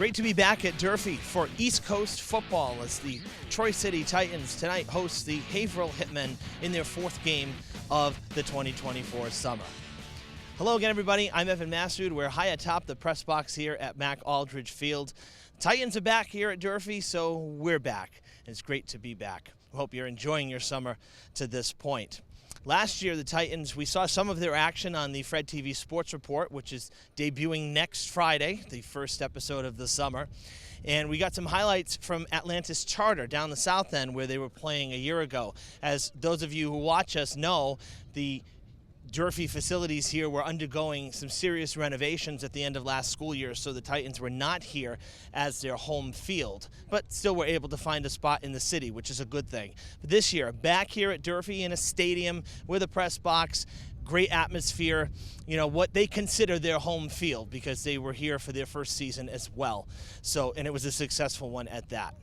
Great to be back at Durfee for East Coast football as the Troy City Titans tonight host the Haverhill Hitmen in their fourth game of the 2024 summer. Hello again, everybody. I'm Evan Massoud. We're high atop the press box here at Mac Aldridge Field. Titans are back here at Durfee, so we're back. It's great to be back. I hope you're enjoying your summer to this point. Last year, the Titans, we saw some of their action on the Fred TV Sports Report, which is debuting next Friday, the first episode of the summer. And we got some highlights from Atlantis Charter down the south end where they were playing a year ago. As those of you who watch us know, the Durfee facilities here were undergoing some serious renovations at the end of last school year, so the Titans were not here as their home field, but still were able to find a spot in the city, which is a good thing. But this year, back here at Durfee in a stadium with a press box, great atmosphere, you know, what they consider their home field because they were here for their first season as well. So, and it was a successful one at that.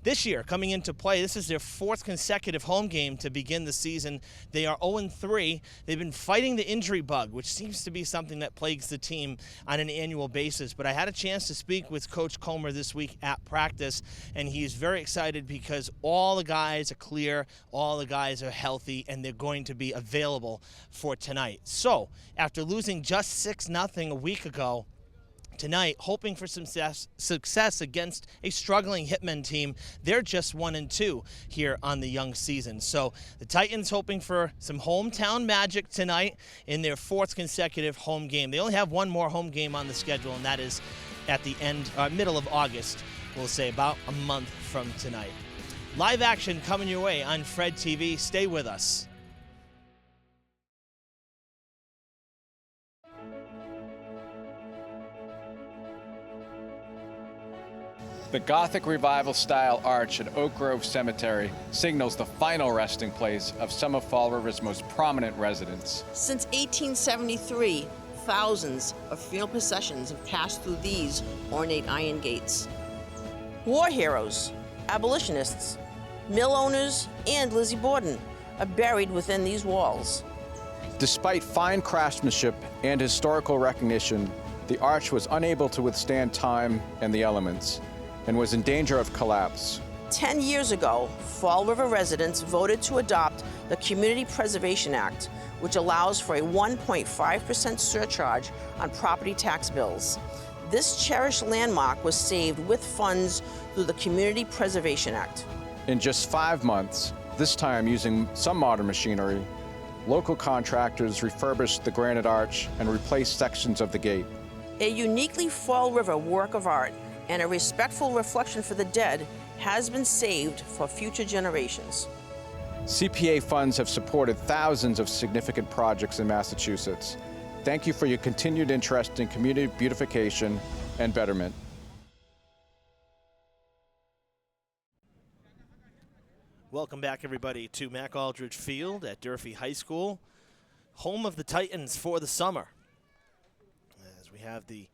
This year, coming into play, this is their fourth consecutive home game to begin the season. They are 0-3. They've been fighting the injury bug, which seems to be something that plagues the team on an annual basis. But I had a chance to speak with Coach Comer this week at practice, and he's very excited because all the guys are clear, all the guys are healthy, and they're going to be available for tonight. So, after losing just 6-0 a week ago, tonight, hoping for some success against a struggling Hitmen team. They're just 1-2 here on the young season. So the Titans hoping for some hometown magic tonight in their fourth consecutive home game. They only have one more home game on the schedule, and that is at the middle of August, we'll say about a month from tonight. Live action coming your way on Fred TV. Stay with us. The Gothic Revival-style arch at Oak Grove Cemetery signals the final resting place of some of Fall River's most prominent residents. Since 1873, thousands of funeral processions have passed through these ornate iron gates. War heroes, abolitionists, mill owners, and Lizzie Borden are buried within these walls. Despite fine craftsmanship and historical recognition, the arch was unable to withstand time and the elements, and was in danger of collapse. 10 years ago, Fall River residents voted to adopt the Community Preservation Act, which allows for a 1.5% surcharge on property tax bills. This cherished landmark was saved with funds through the Community Preservation Act. In just 5 months, this time using some modern machinery, local contractors refurbished the granite arch and replaced sections of the gate. A uniquely Fall River work of art and a respectful reflection for the dead has been saved for future generations. CPA funds have supported thousands of significant projects in Massachusetts. Thank you for your continued interest in community beautification and betterment. Welcome back, everybody, to Mac Aldridge Field at Durfee High School, home of the Titans for the summer. As we have the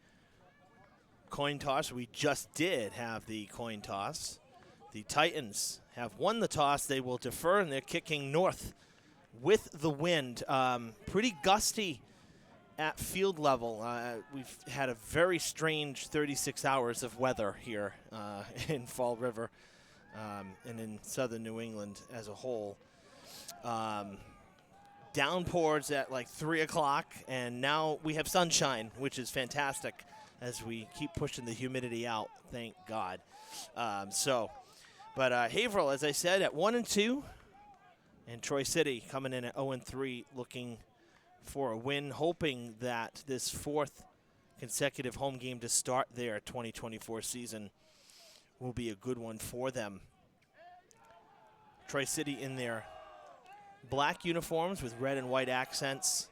coin toss. We just did have the coin toss. The Titans have won the toss. They will defer, and they're kicking north with the wind. Pretty gusty at field level. We've had a very strange 36 hours of weather here in Fall River and in southern New England as a whole. Downpours at like 3 o'clock, and now we have sunshine, which is fantastic as we keep pushing the humidity out, thank God. But Haverhill, as I said, at 1-2, and Troy City coming in at 0-3, looking for a win, hoping that this fourth consecutive home game to start their 2024 season will be a good one for them. Troy City in their black uniforms with red and white accents,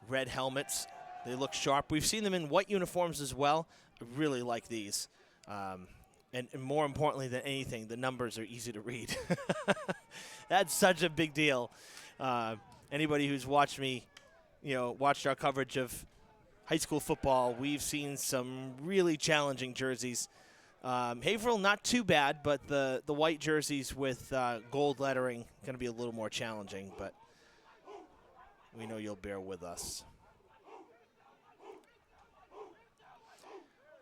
red helmets. They look sharp. We've seen them in white uniforms as well. I really like these. And more importantly than anything, the numbers are easy to read. That's such a big deal. Anybody who's watched me, watched our coverage of high school football, we've seen some really challenging jerseys. Haverhill, not too bad, but the white jerseys with gold lettering going to be a little more challenging, but we know you'll bear with us.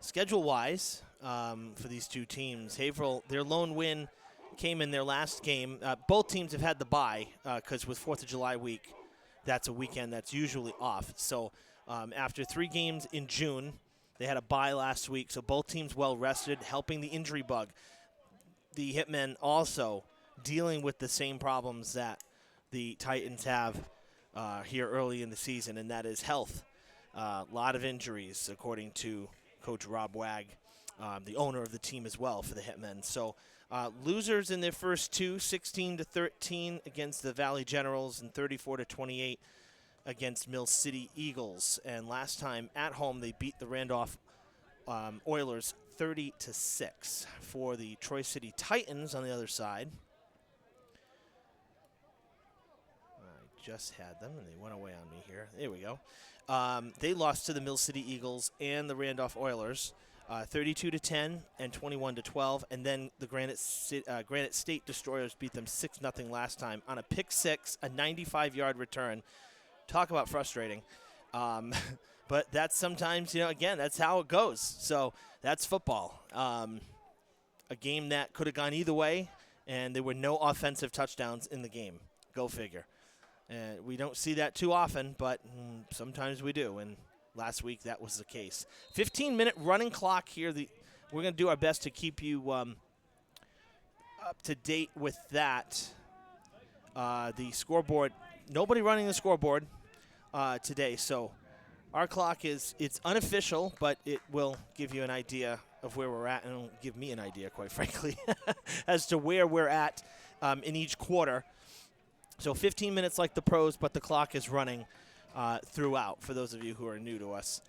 Schedule-wise, for these two teams, Haverhill, their lone win came in their last game. Both teams have had the bye because with 4th of July week, that's a weekend that's usually off. So after 3 games in June, they had a bye last week, so both teams well rested, helping the injury bug. The Hitmen also dealing with the same problems that the Titans have here early in the season, and that is health. A lot of injuries, according to Coach Rob Wag, the owner of the team as well for the Hitmen. So losers in their first 2, 16-13 against the Valley Generals and 34-28 against Mill City Eagles. And last time at home, they beat the Randolph Oilers 30-6. For the Troy City Titans on the other side, I just had them and they went away on me here. There we go. They lost to the Mill City Eagles and the Randolph Oilers, 32-10 and 21-12, and then the Granite State Destroyers beat them 6-0 last time on a pick six, a 95-yard return. Talk about frustrating. But that's sometimes, again, that's how it goes. So that's football. A game that could have gone either way, and there were no offensive touchdowns in the game. Go figure. And we don't see that too often, but sometimes we do, and last week that was the case. 15-minute running clock here. We're going to do our best to keep you up to date with that. The scoreboard, nobody running the scoreboard today, so our clock it's unofficial, but it will give you an idea of where we're at, and it'll give me an idea, quite frankly, as to where we're at in each quarter. So 15 minutes like the pros, but the clock is running throughout for those of you who are new to us.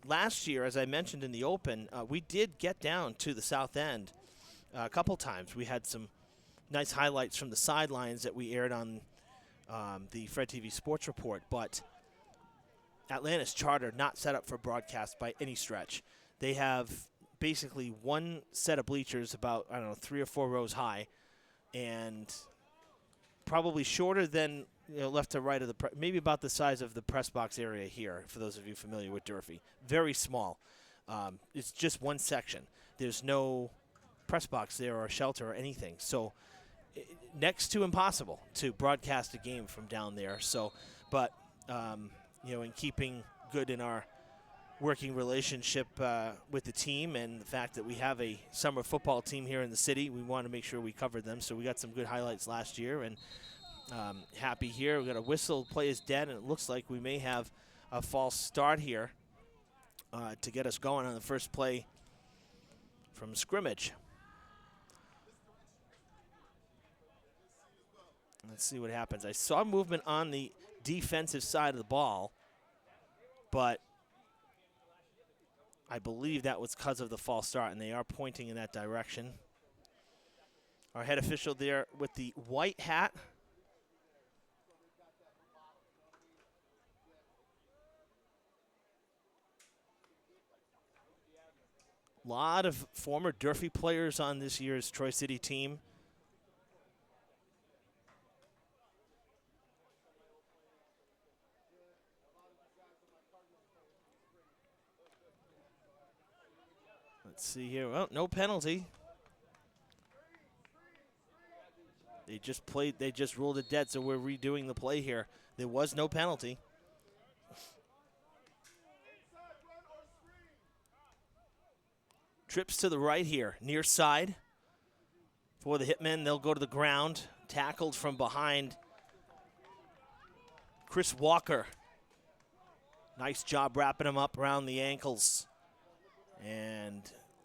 Last year, as I mentioned in the open, we did get down to the south end a couple times. We had some nice highlights from the sidelines that we aired on the Fred TV Sports Report, but Atlantis Charter not set up for broadcast by any stretch. They have basically one set of bleachers about, 3 or 4 rows high, and probably shorter than left to right of the maybe about the size of the press box area here, for those of you familiar with Durfee. Very small. It's just one section. There's no press box there or shelter or anything. So next to impossible to broadcast a game from down there. So, but in keeping good in our working relationship with the team and the fact that we have a summer football team here in the city, we want to make sure we covered them. So we got some good highlights last year, and happy here. We got a whistle, play is dead, and it looks like we may have a false start here to get us going on the first play from scrimmage. Let's see what happens. I saw movement on the defensive side of the ball, but I believe that was because of the false start, and they are pointing in that direction. Our head official there with the white hat. A lot of former Durfee players on this year's Troy City team. Let's see here. Well, no penalty. They just ruled it dead, so we're redoing the play here. There was no penalty. Trips to the right here, near side. For the Hitmen, they'll go to the ground. Tackled from behind. Chris Walker. Nice job wrapping him up around the ankles. And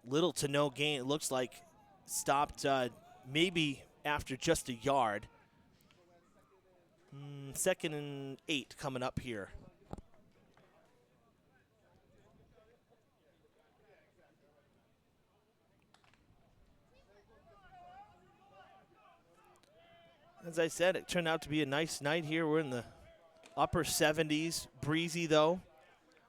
little to no gain. It looks like stopped maybe after just a yard. 2nd and 8 coming up here. As I said, it turned out to be a nice night here. We're in the upper 70s, breezy though.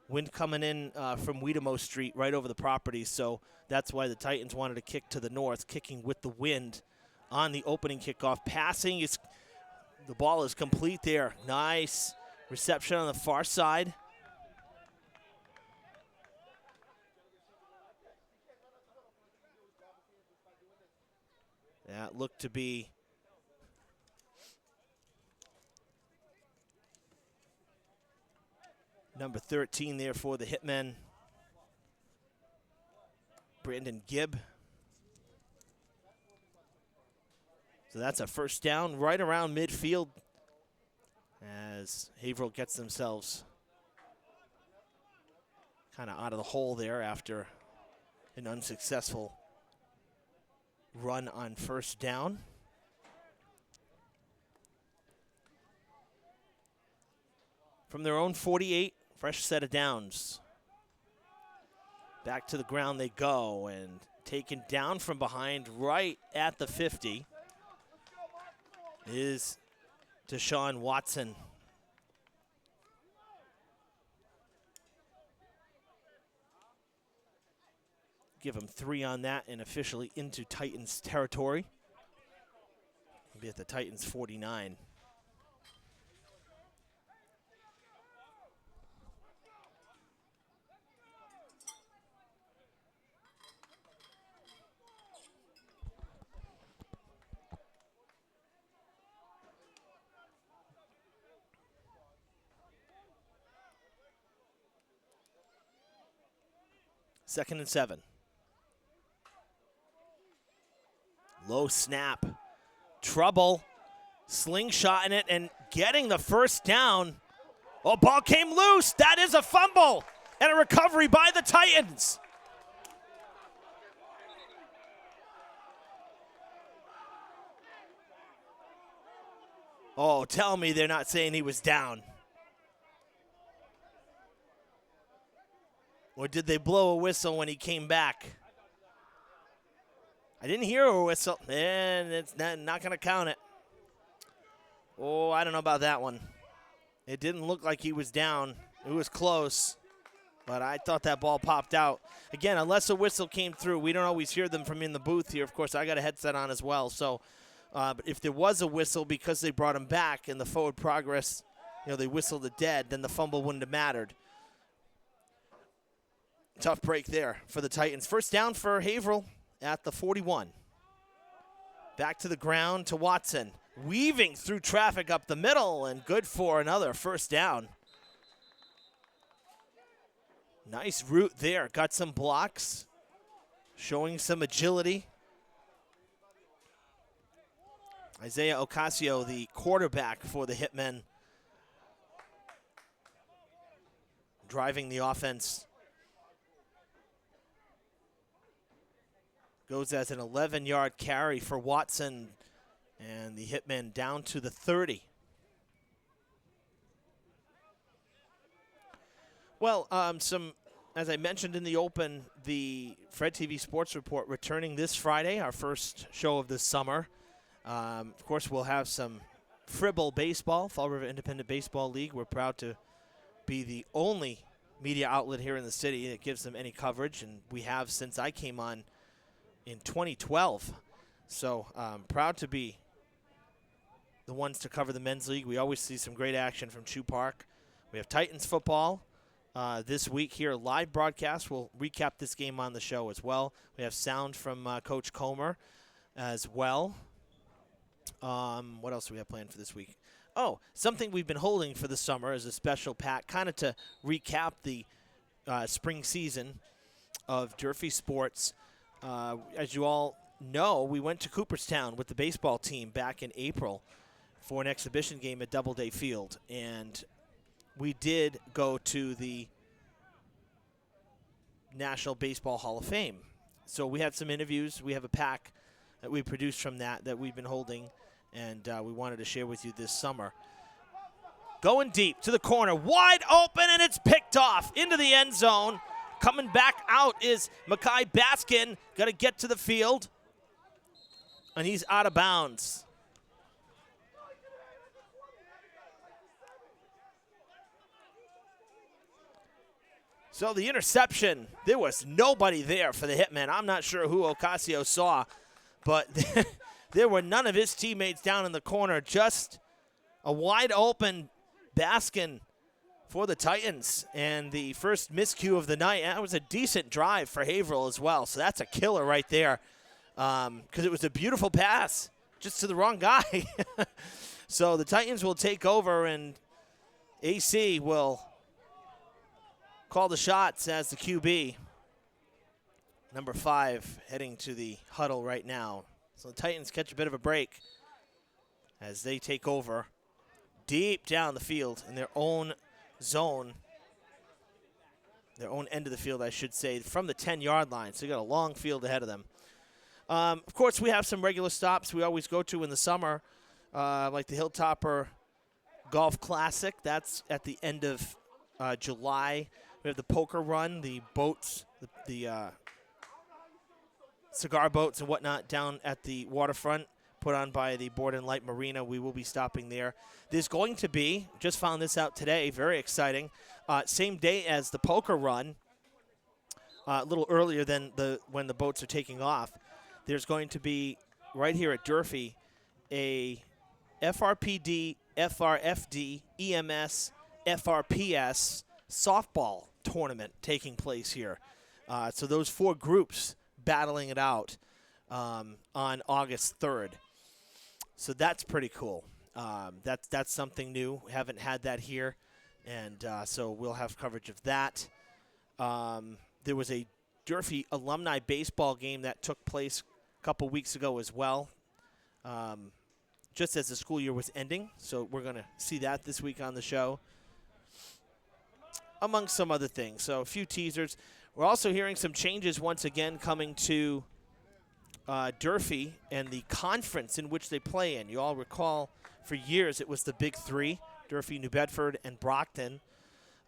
Wind coming in from Wiedemo Street right over the property, so that's why the Titans wanted to kick to the north, kicking with the wind on the opening kickoff. Passing is, the ball is complete there. Nice reception on the far side. That looked to be number 13 there for the Hitmen, Brandon Gibb. So that's a first down right around midfield as Haverhill gets themselves kind of out of the hole there after an unsuccessful run on first down. From their own 48, fresh set of downs. Back to the ground they go, and taken down from behind right at the 50 is Deshaun Watson. Give him 3 on that and officially into Titans territory. He'll be at the Titans 49. Second and 7. Low snap. Trouble. Slingshotting it and getting the first down. Oh, ball came loose. That is a fumble and a recovery by the Titans. Oh, tell me they're not saying he was down. Or did they blow a whistle when he came back? I didn't hear a whistle, and it's not going to count it. Oh, I don't know about that one. It didn't look like he was down. It was close, but I thought that ball popped out. Again, unless a whistle came through, we don't always hear them from in the booth here. Of course, I got a headset on as well. So but if there was a whistle because they brought him back in the forward progress, they whistled it dead, then the fumble wouldn't have mattered. Tough break there for the Titans. First down for Haverhill at the 41. Back to the ground to Watson. Weaving through traffic up the middle and good for another first down. Nice route there. Got some blocks. Showing some agility. Isaiah Ocasio, the quarterback for the Hitmen, driving the offense. Goes as an 11-yard carry for Watson, and the Hitmen down to the 30. Well, as I mentioned in the open, the Fred TV Sports Report returning this Friday, our first show of this summer. Of course, we'll have some Fribble baseball, Fall River Independent Baseball League. We're proud to be the only media outlet here in the city that gives them any coverage, and we have since I came on in 2012. So proud to be the ones to cover the men's league. We always see some great action from Shoe Park. We have Titans football this week here, live broadcast. We'll recap this game on the show as well. We have sound from Coach Comer as well. What else do we have planned for this week? Oh, something we've been holding for the summer is a special pack, kind of to recap the spring season of Durfee sports. As you all know, we went to Cooperstown with the baseball team back in April for an exhibition game at Doubleday Field, and we did go to the National Baseball Hall of Fame. So we had some interviews. We have a pack that we produced from that we've been holding, and we wanted to share with you this summer. Going deep to the corner, wide open, and it's picked off into the end zone. Coming back out is Makai Baskin. Got to get to the field. And he's out of bounds. So the interception, there was nobody there for the Hitmen. I'm not sure who Ocasio saw, but there were none of his teammates down in the corner. Just a wide open Baskin for the Titans, and the first miscue of the night. That was a decent drive for Haverhill as well, so that's a killer right there. because it was a beautiful pass just to the wrong guy. So the Titans will take over, and AC will call the shots as the QB. Number 5 heading to the huddle right now. So the Titans catch a bit of a break as they take over deep down the field in their own zone, their own end of the field, I should say, from the 10-yard line. So you got a long field ahead of them. Of course, we have some regular stops we always go to in the summer, like the Hilltopper Golf Classic. That's at the end of July. We have the poker run, the boats, the cigar boats and whatnot down at the waterfront, put on by the Board and Light Marina. We will be stopping there. There's going to be, just found this out today, very exciting, same day as the poker run, a little earlier than when the boats are taking off. There's going to be, right here at Durfee, a FRPD, FRFD, EMS, FRPS softball tournament taking place here. So those 4 groups battling it out on August 3rd. So that's pretty cool. That's something new. We haven't had that here, and so we'll have coverage of that. There was a Durfee alumni baseball game that took place a couple weeks ago as well, just as the school year was ending. So we're going to see that this week on the show, among some other things. So a few teasers. We're also hearing some changes once again coming to Durfee and the conference in which they play in. You all recall for years it was the Big 3, Durfee, New Bedford, and Brockton.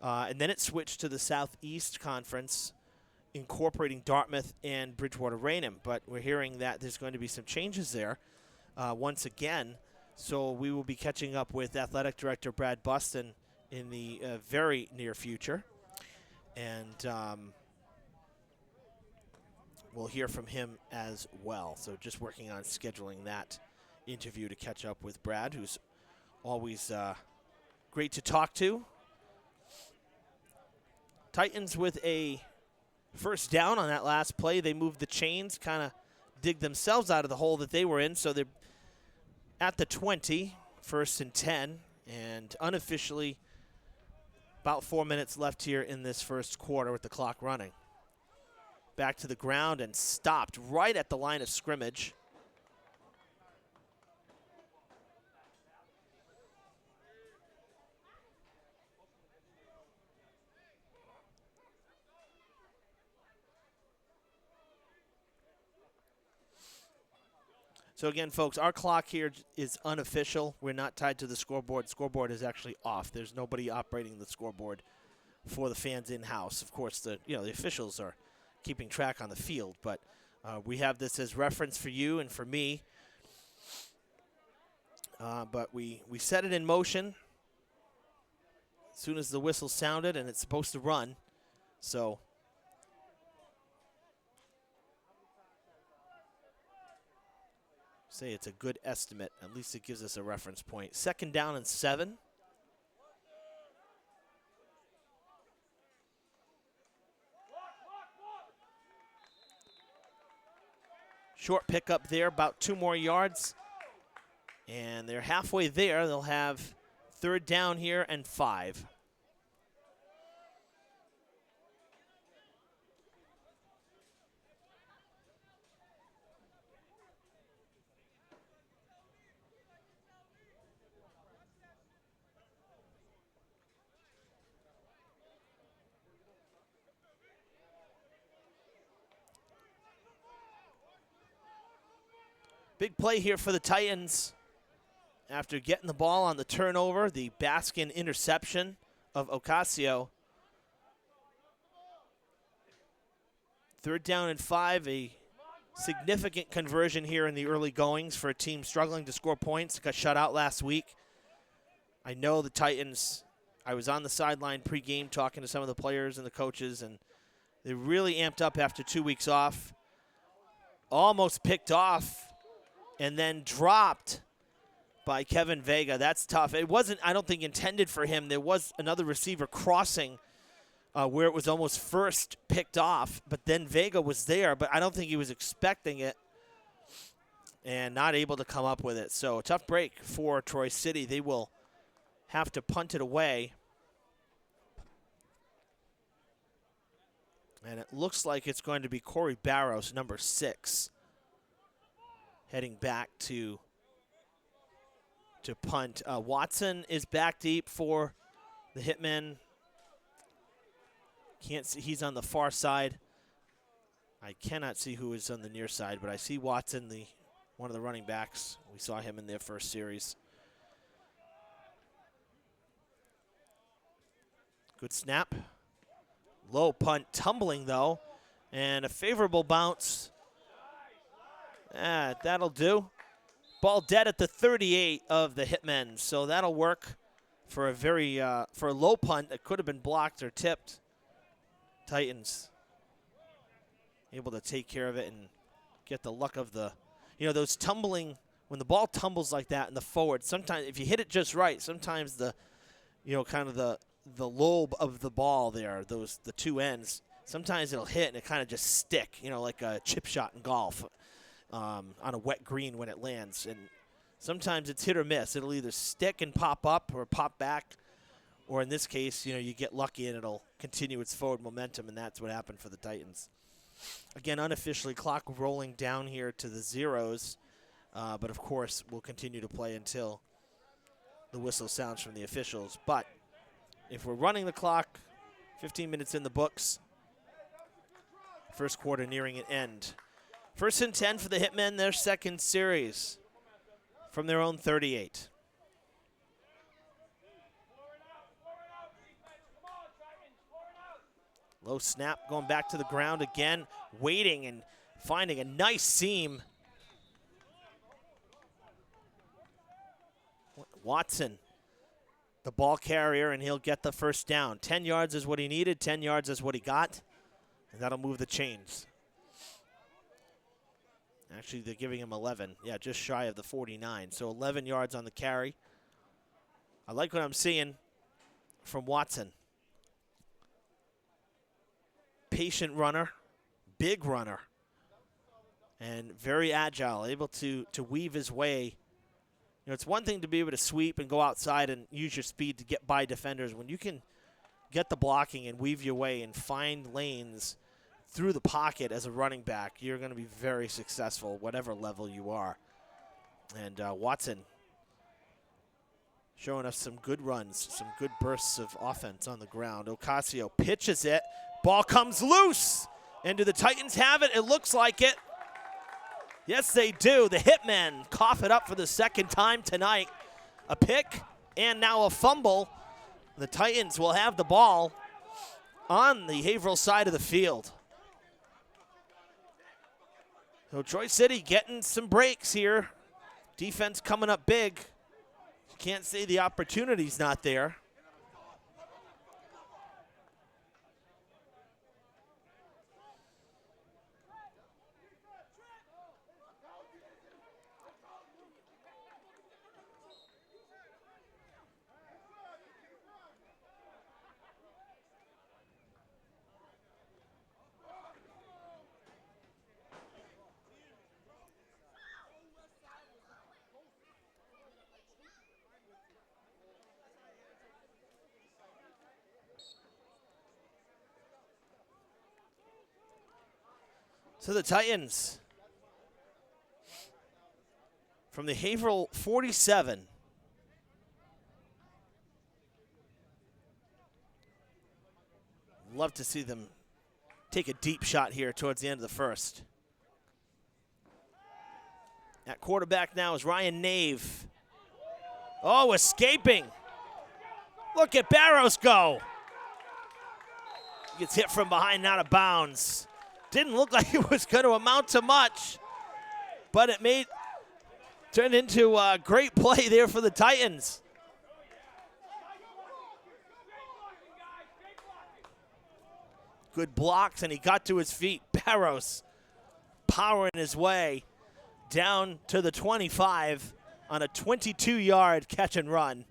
And then it switched to the Southeast Conference, incorporating Dartmouth and Bridgewater-Raynham. But we're hearing that there's going to be some changes there once again. So we will be catching up with Athletic Director Brad Buston in the very near future. And we'll hear from him as well. So just working on scheduling that interview to catch up with Brad, who's always great to talk to. Titans with a first down on that last play. They moved the chains, kind of dig themselves out of the hole that they were in. So they're at the 20, 1st and 10, and unofficially about 4 minutes left here in this first quarter with the clock running. Back to the ground and stopped right at the line of scrimmage. So again, folks, our clock here is unofficial. We're not tied to the scoreboard. Scoreboard is actually off. There's nobody operating the scoreboard for the fans in-house. Of course, the officials are keeping track on the field, but we have this as reference for you and for me. But we set it in motion as soon as the whistle sounded, and it's supposed to run. So say it's a good estimate. At least it gives us a reference point. 2nd down and 7. Short pickup there, about 2 more yards. And they're halfway there. They'll have 3rd down here and 5. Big play here for the Titans after getting the ball on the turnover, the Baskin interception of Ocasio. 3rd down and 5, a significant conversion here in the early goings for a team struggling to score points. Got shut out last week. I know the Titans, I was on the sideline pregame talking to some of the players and the coaches, and they really amped up after 2 weeks off. Almost picked off and then dropped by Kevin Vega. That's tough. It wasn't, I don't think, intended for him. There was another receiver crossing where it was almost first picked off, but then Vega was there, but I don't think he was expecting it and not able to come up with it. So tough break for Troy City. They will have to punt it away. And it looks like it's going to be Corey Barrows, number 6, heading back to punt. Watson is back deep for the Hitmen. Can't see, he's on the far side. I cannot see who is on the near side, but I see Watson, one of the running backs. We saw him in their first series. Good snap. Low punt, tumbling though, and a favorable bounce. That'll do. Ball dead at the 38 of the Hitmen, so that'll work for a low punt that could have been blocked or tipped. Titans able to take care of it and get the luck of those tumbling, when the ball tumbles like that in the forward, sometimes if you hit it just right, sometimes the lobe of the ball there, the two ends, sometimes it'll hit and it kind of just stick, like a chip shot in golf on a wet green when it lands. And sometimes it's hit or miss. It'll either stick and pop up or pop back, or in this case, you get lucky and it'll continue its forward momentum, and that's what happened for the Titans. Again, unofficially, clock rolling down here to the zeros, but of course we'll continue to play until the whistle sounds from the officials. But if we're running the clock, 15 minutes in the books, first quarter nearing an end. 1st and 10 for the Hitmen, their second series from their own 38. Low snap, going back to the ground again, waiting and finding a nice seam. Watson, the ball carrier, and he'll get the first down. 10 yards is what he needed, 10 yards is what he got, and that'll move the chains. Actually, they're giving him 11. Yeah, just shy of the 49, so 11 yards on the carry. I like what I'm seeing from Watson. Patient runner, big runner, and very agile, able to weave his way. It's one thing to be able to sweep and go outside and use your speed to get by defenders. When you can get the blocking and weave your way and find lanes through the pocket as a running back, you're going to be very successful, whatever level you are. And Watson showing us some good runs, some good bursts of offense on the ground. Ocasio pitches it. Ball comes loose. And do the Titans have it? It looks like it. Yes, they do. The Hitmen cough it up for the second time tonight. A pick and now a fumble. The Titans will have the ball on the Haverhill side of the field. So Troy City getting some breaks here. Defense coming up big. Can't say the opportunity's not there. So the Titans, from the Haverhill 47, love to see them take a deep shot here towards the end of the first. At quarterback now is Ryan Nave. Oh, escaping. Look at Barrows go. Gets hit from behind, out of bounds. Didn't look like it was going to amount to much, but it turned into a great play there for the Titans. Good blocks, and he got to his feet. Barrows powering his way down to the 25 on a 22-yard catch and run.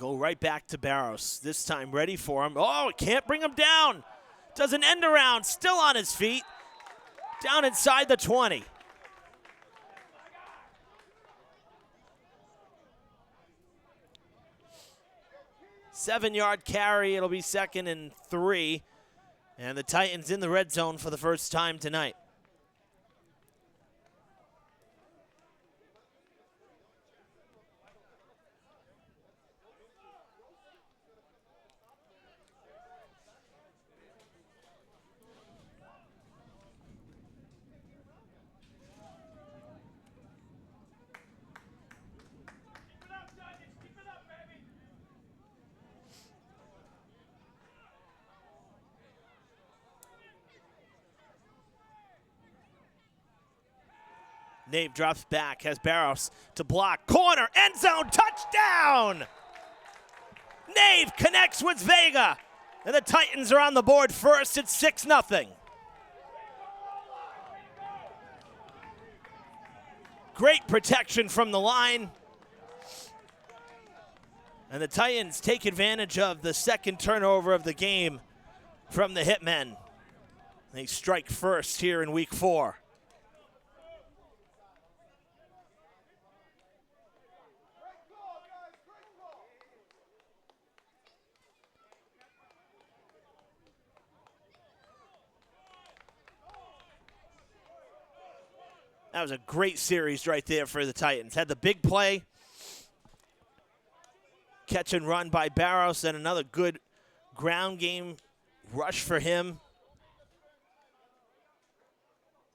go right back to Barros. This time ready for him. Oh, can't bring him down. Does an end around, still on his feet. Down inside the 20. Seven-yard carry. It'll be 2nd and 3. And the Titans in the red zone for the first time tonight. Nave drops back, has Barros to block. Corner, end zone, touchdown! Nave connects with Vega. And the Titans are on the board first. It's 6-0. Great protection from the line. And the Titans take advantage of the second turnover of the game from the Hitmen. They strike first here in week 4. That was a great series right there for the Titans. Had the big play, catch and run by Barros, and another good ground game rush for him.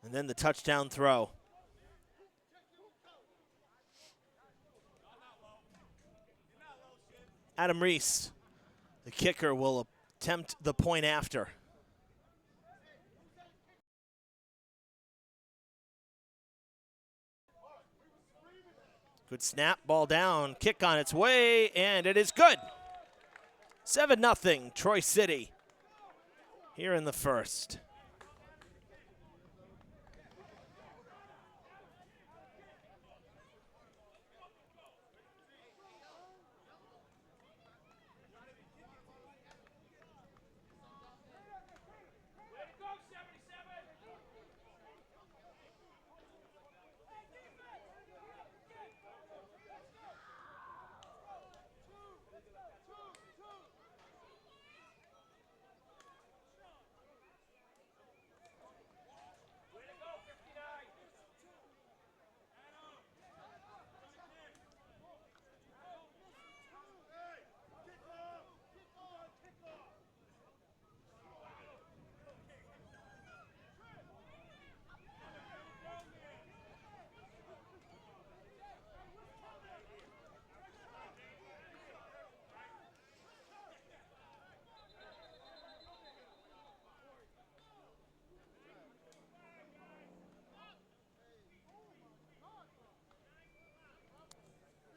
And then the touchdown throw. Adam Reese, the kicker, will attempt the point after. Good snap, ball down, kick on its way, and it is good. 7-0, Troy City here in the first.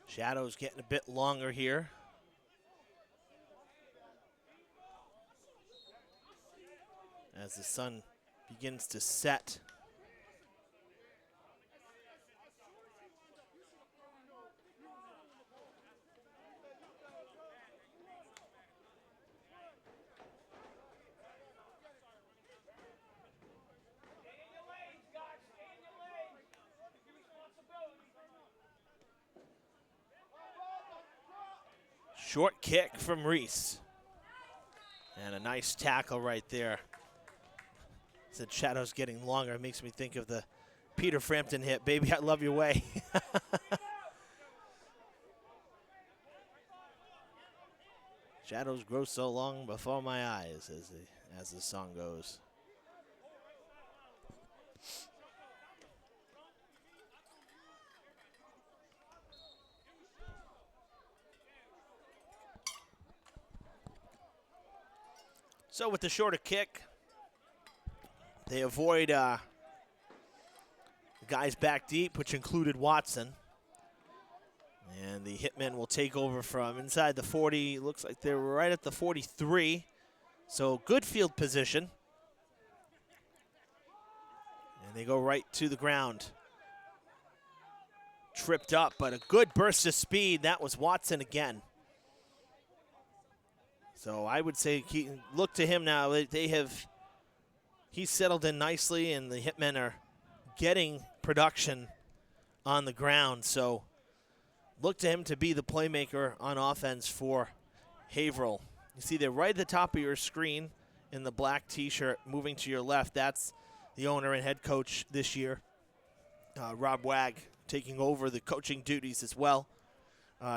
Shadows getting a bit longer here. As the sun begins to set. Short kick from Reese. And a nice tackle right there. Said Shadow's getting longer. It makes me think of the Peter Frampton hit, Baby, I Love Your Way. Shadows grow so long before my eyes, as the song goes. So with the shorter kick, they avoid the guys back deep, which included Watson. And the Hitmen will take over from inside the 40. Looks like they're right at the 43. So good field position. And they go right to the ground. Tripped up, but a good burst of speed. That was Watson again. So I would say look to him now. He's settled in nicely, and the Hitmen are getting production on the ground. So look to him to be the playmaker on offense for Haverhill. You see there right at the top of your screen in the black T-shirt moving to your left, that's the owner and head coach this year, Rob Wag, taking over the coaching duties as well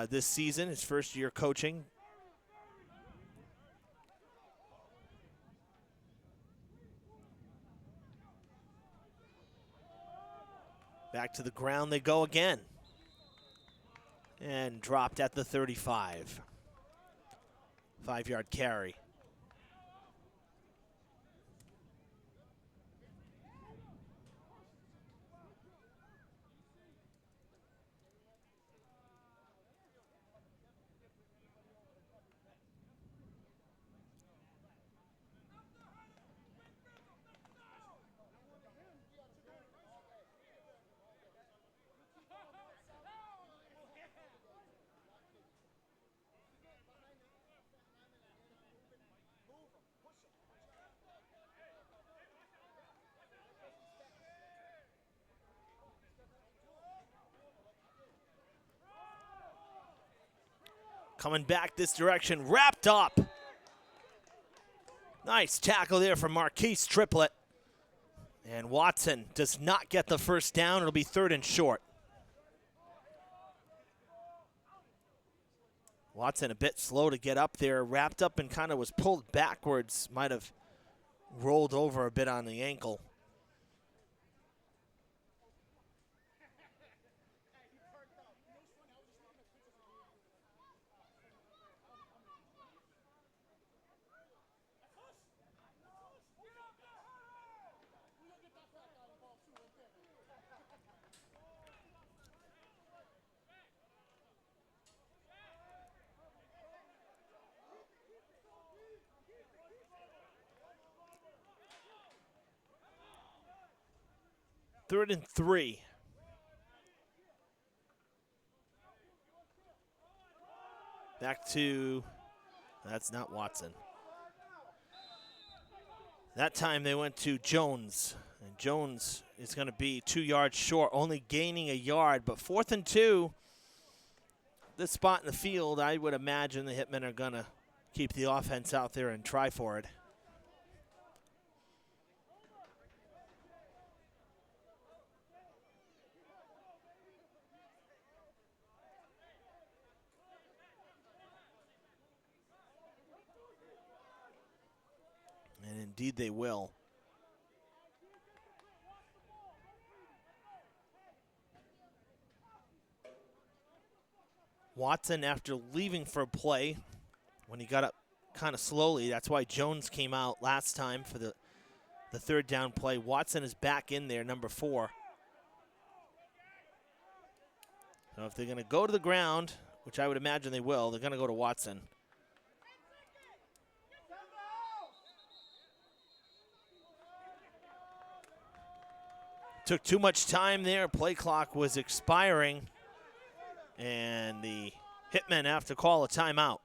this season, his first year coaching. Back to the ground they go again. And dropped at the 35. 5-yard carry. Coming back this direction, wrapped up. Nice tackle there from Marquise Triplett. And Watson does not get the first down. It'll be 3rd and short. Watson a bit slow to get up there, wrapped up and kind of was pulled backwards, might have rolled over a bit on the ankle. Third and 3. Back to, that's not Watson. That time they went to Jones. And Jones is going to be 2 yards short, only gaining a yard. But 4th and 2, this spot in the field, I would imagine the Hitmen are going to keep the offense out there and try for it. And indeed they will. Watson, after leaving for a play, when he got up kind of slowly, that's why Jones came out last time for the 3rd down play. Watson is back in there, number 4. So if they're going to go to the ground, which I would imagine they will, they're going to go to Watson. Took too much time there. Play clock was expiring. And the Hitmen have to call a timeout.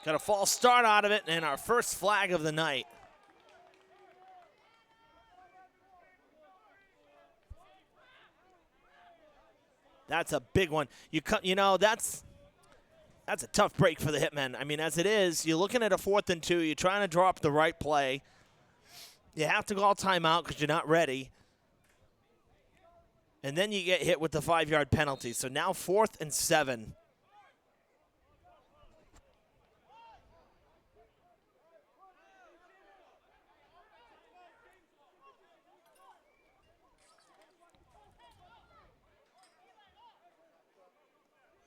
Got a false start out of it, and our first flag of the night. That's a big one. You know, that's a tough break for the Hitmen. I mean, as it is, you're looking at a 4th and 2. You're trying to draw up the right play. You have to call timeout because you're not ready. And then you get hit with the 5-yard penalty. So now 4th and 7.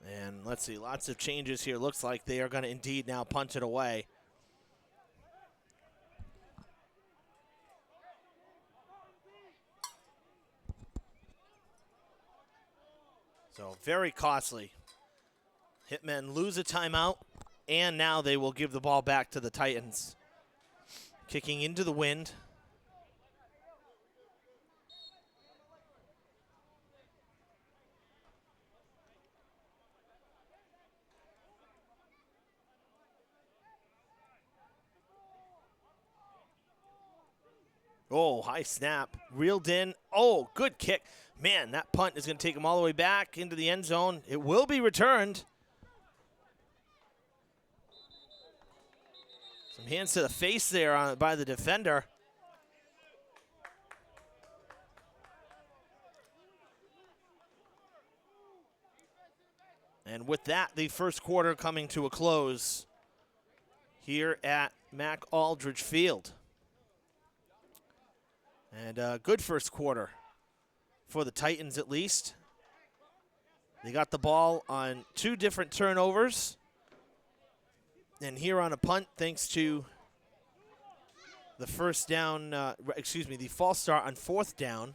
And let's see, lots of changes here. Looks like they are going to indeed now punt it away. So very costly. Hitmen lose a timeout, and now they will give the ball back to the Titans. Kicking into the wind. Oh, high snap. Reeled in. Oh, good kick. Man, that punt is going to take him all the way back into the end zone. It will be returned. Some hands to the face there by the defender. And with that, the first quarter coming to a close here at Mac Aldridge Field. And a good first quarter for the Titans, at least. They got the ball on 2 different turnovers. And here on a punt, thanks to the the false start on 4th down.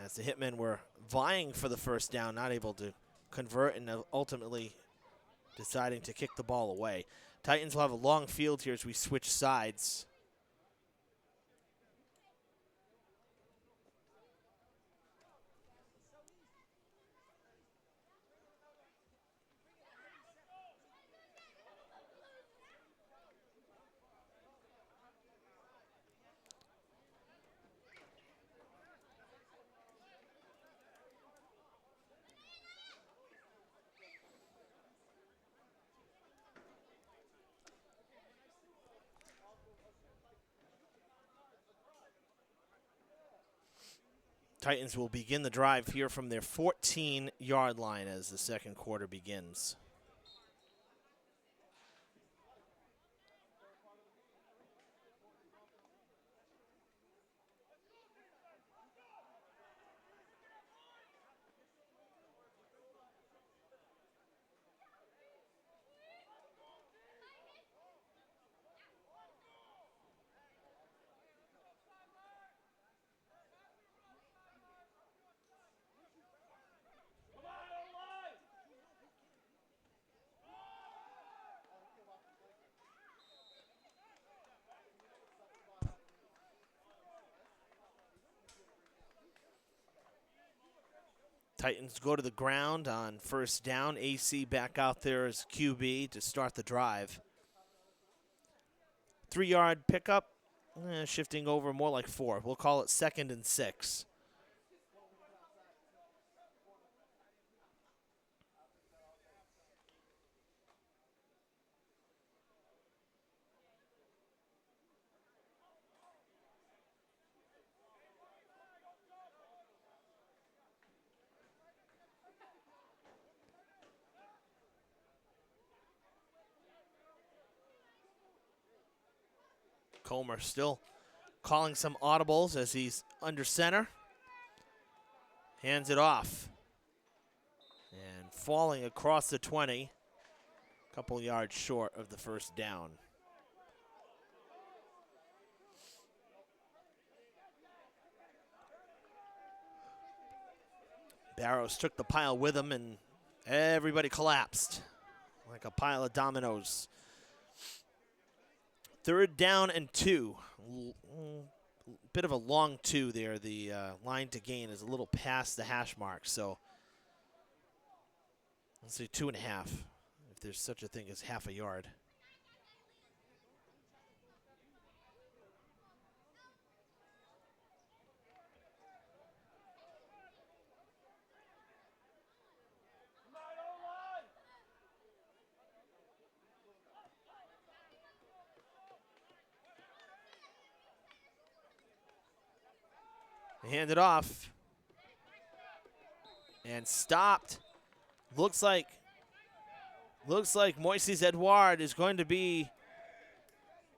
As the Hitmen were vying for the first down, not able to convert, and ultimately deciding to kick the ball away. Titans will have a long field here as we switch sides. Titans will begin the drive here from their 14-yard line as the second quarter begins. Titans go to the ground on first down. AC back out there as QB to start the drive. 3-yard pickup, shifting over more like 4. We'll call it 2nd and 6. Comer still calling some audibles as he's under center. Hands it off. And falling across the 20. A couple yards short of the first down. Barrows took the pile with him and everybody collapsed like a pile of dominoes. 3rd down and 2. Bit of a long 2 there. The line to gain is a little past the hash mark. So let's say 2.5. if there's such a thing as half a yard. They hand it off and stopped. Looks like Moises Edouard is going to be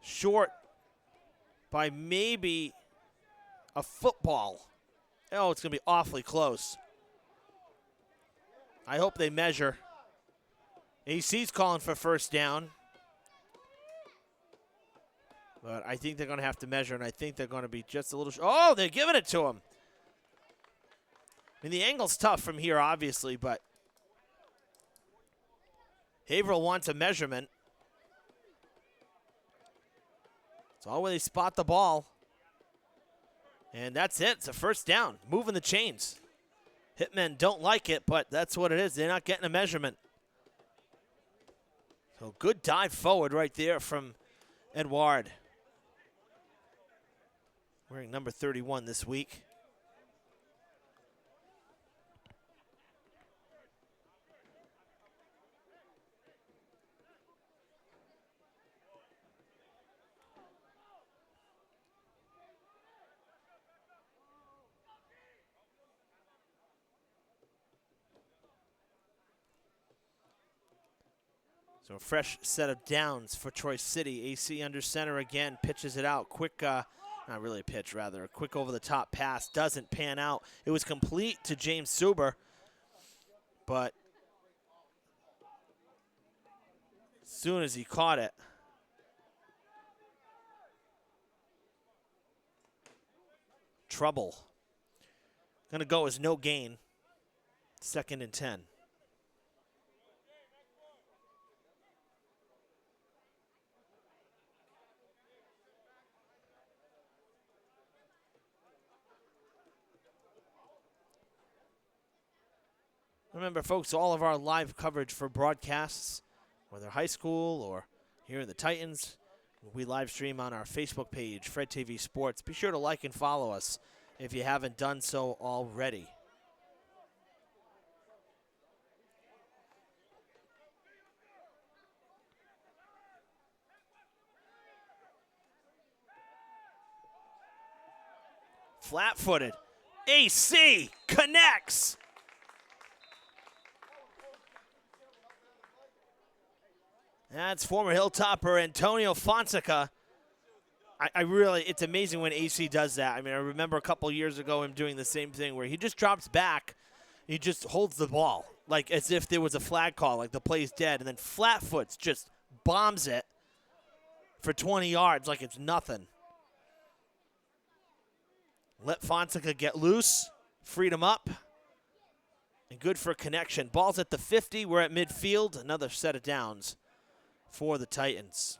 short by maybe a football. Oh, it's going to be awfully close. I hope they measure. AC's calling for first down. But I think they're going to have to measure, and I think they're going to be just a little oh, they're giving it to him. I mean, the angle's tough from here, obviously, but Haverhill wants a measurement. It's all where they spot the ball. And that's it. It's a first down. Moving the chains. Hitmen don't like it, but that's what it is. They're not getting a measurement. So good dive forward right there from Edouard. Wearing number 31 this week. So a fresh set of downs for Troy City. AC under center again, pitches it out. Quick, not really a pitch, rather. A quick over-the-top pass doesn't pan out. It was complete to James Suber, but as soon as he caught it, trouble. Gonna go as no gain. 2nd and 10. Remember, folks, all of our live coverage for broadcasts, whether high school or here in the Titans, we live stream on our Facebook page, Fred TV Sports. Be sure to like and follow us if you haven't done so already. Flat-footed. AC connects. That's former Hilltopper Antonio Fonseca. I really, it's amazing when AC does that. I mean, I remember a couple years ago him doing the same thing where he just drops back, he just holds the ball, like as if there was a flag call, like the play's dead, and then flat-foots just bombs it for 20 yards like it's nothing. Let Fonseca get loose, freed him up, and good for a connection. Ball's at the 50, we're at midfield, another set of downs for the Titans.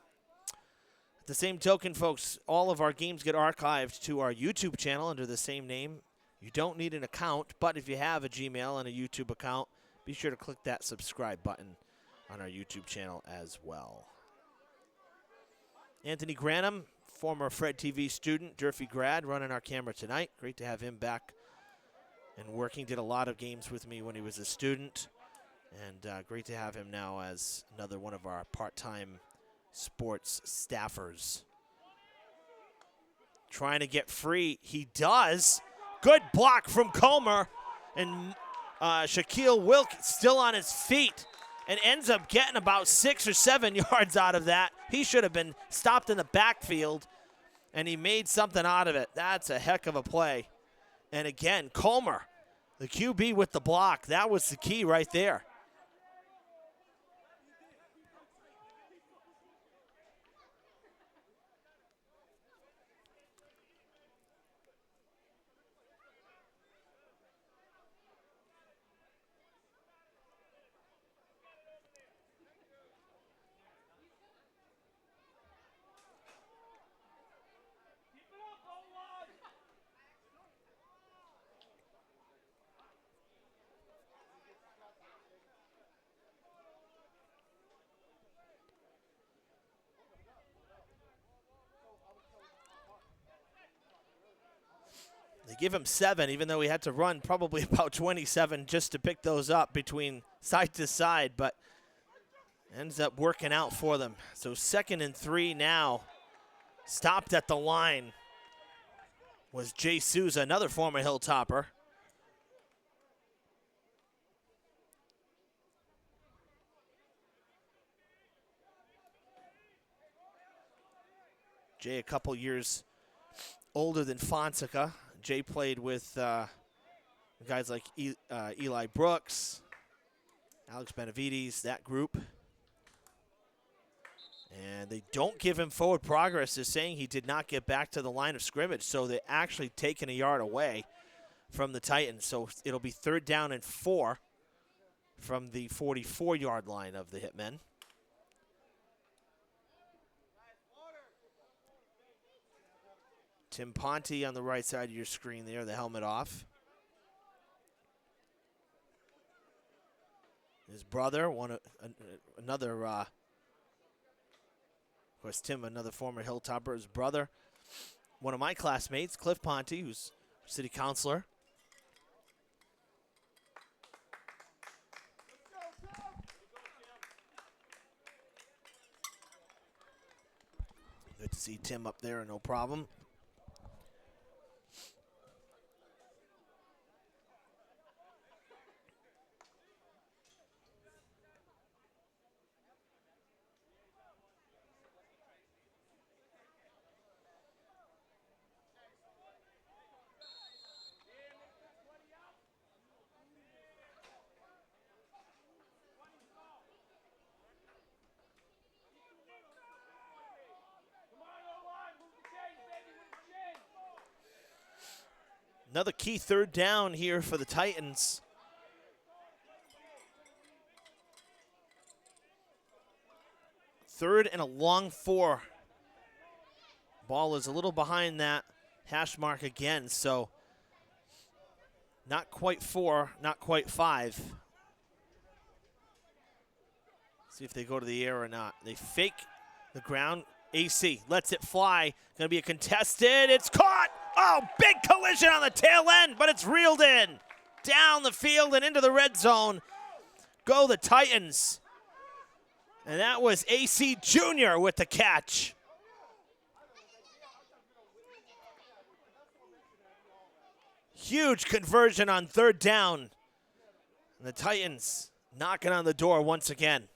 At the same token, folks, all of our games get archived to our YouTube channel under the same name. You don't need an account, but if you have a Gmail and a YouTube account, be sure to click that subscribe button on our YouTube channel as well. Anthony Granum, former Fred TV student, Durfee grad, running our camera tonight. Great to have him back and working. Did a lot of games with me when he was a student. And great to have him now as another one of our part-time sports staffers. Trying to get free. He does. Good block from Comer. And Shaquille Wilk still on his feet and ends up getting about 6 or 7 yards out of that. He should have been stopped in the backfield, and he made something out of it. That's a heck of a play. And again, Comer, the QB with the block. That was the key right there. give him 7, even though he had to run probably about 27 just to pick those up between side to side, but ends up working out for them. So 2nd and 3 now. Stopped at the line was Jay Souza, another former Hilltopper. Jay a couple years older than Fonseca. Jay played with guys like Eli Brooks, Alex Benavides, that group. And they don't give him forward progress. They're saying he did not get back to the line of scrimmage, so they're actually taking a yard away from the Titans. So it'll be 3rd down and 4 from the 44-yard line of the Hitmen. Tim Ponte on the right side of your screen there, the helmet off. His brother, another, of course, Tim, another former Hilltopper. His brother, one of my classmates, Cliff Ponte, who's city councilor. Good to see Tim up there, no problem. Another key 3rd down here for the Titans. Third and a long 4. Ball is a little behind that hash mark again, so not quite 4, not quite 5. See if they go to the air or not. They fake the ground. AC lets it fly. Going to be a contested. It's caught. Oh, big collision on the tail end, but it's reeled in. Down the field and into the red zone. Go the Titans. And that was AC Jr. with the catch. Huge conversion on 3rd down. And the Titans knocking on the door once again.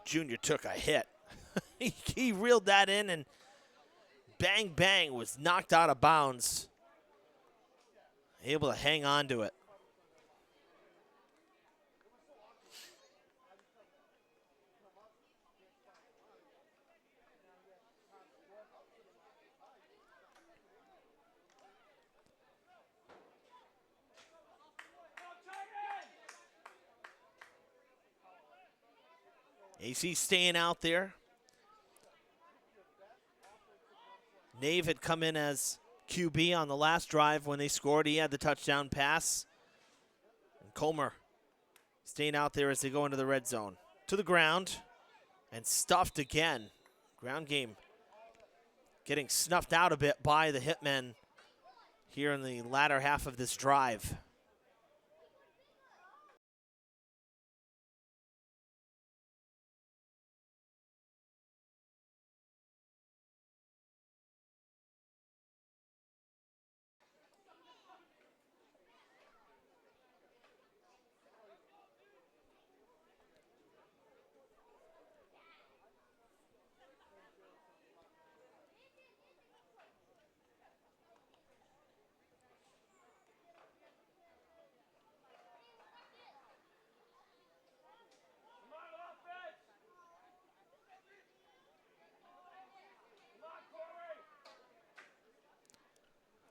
Junior took a hit. He reeled that in and bang, bang, was knocked out of bounds. Able to hang on to it. AC staying out there. Nave had come in as QB on the last drive when they scored. He had the touchdown pass. And Comer staying out there as they go into the red zone. To the ground and stuffed again. Ground game getting snuffed out a bit by the Hitmen here in the latter half of this drive.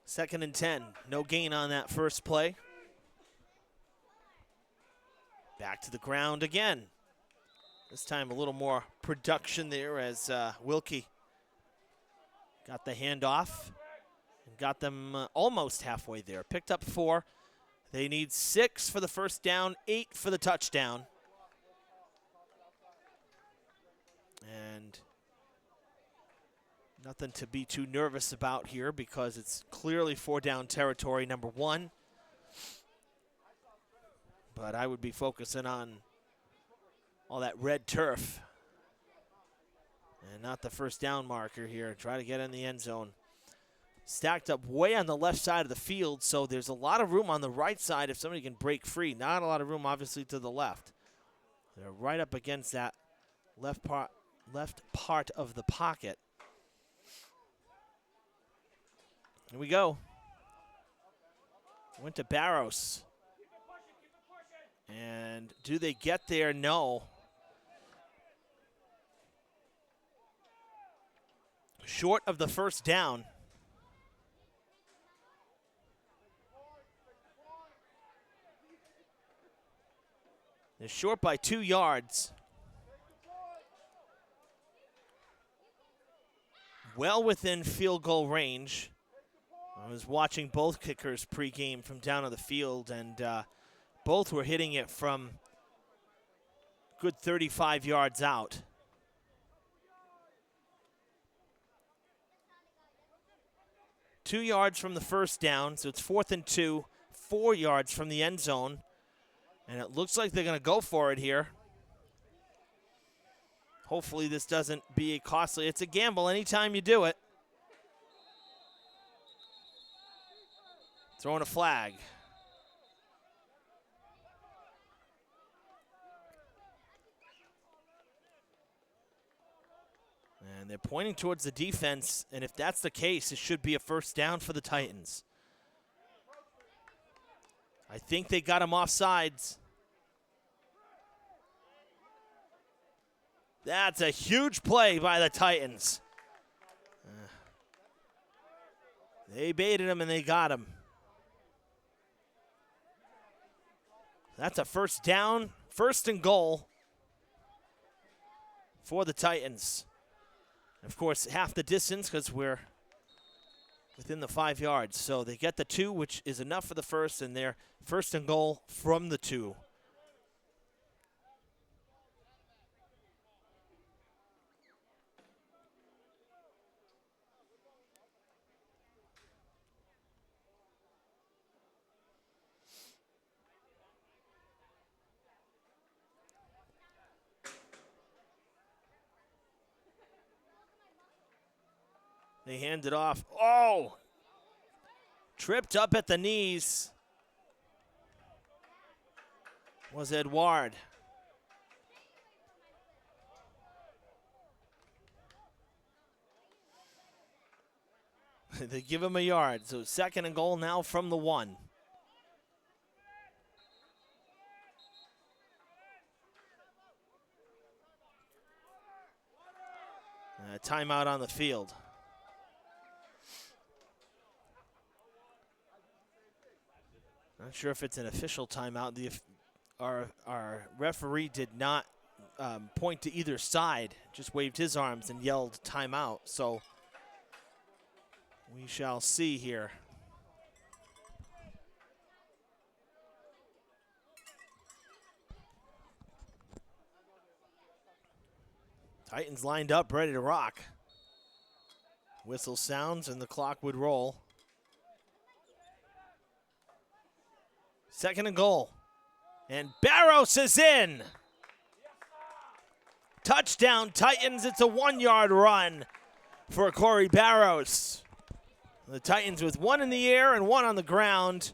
Second and 10, no gain on that first play. Back to the ground again. This time a little more production there as Wilkie got the handoff and got them almost halfway there. Picked up 4. They need 6 for the first down, 8 for the touchdown. And Nothing to be too nervous about here because it's clearly 4-down territory, number 1. But I would be focusing on all that red turf and not the first down marker here. Try to get in the end zone. Stacked up way on the left side of the field, so there's a lot of room on the right side if somebody can break free. Not a lot of room, obviously, to the left. They're right up against that left part of the pocket. Here we go. Went to Barros. And do they get there? No. Short of the first down. They're short by 2 yards. Well within field goal range. I was watching both kickers pregame from down on the field, and both were hitting it from good 35 yards out. Two yards from the first down, so it's 4th and 2, 4 yards from the end zone. And it looks like they're going to go for it here. Hopefully this doesn't be a costly. It's a gamble anytime you do it. Throwing a flag. And they're pointing towards the defense, and if that's the case, it should be a first down for the Titans. I think they got him offsides. That's a huge play by the Titans. They baited him and they got him. That's a first down, 1st and goal for the Titans. Of course, half the distance because we're within the 5 yards. So they get the 2, which is enough for the first, and they're 1st and goal from the 2. They hand it off. Oh! Tripped up at the knees was Edouard. They give him a yard. So 2nd and goal now from the 1. Timeout on the field. Not sure if it's an official timeout. Our referee did not point to either side, just waved his arms and yelled timeout. So we shall see here. Titans lined up, ready to rock. Whistle sounds and the clock would roll. 2nd and goal. And Barros is in. Touchdown, Titans. It's a 1-yard run for Corey Barros. The Titans with 1 in the air and 1 on the ground.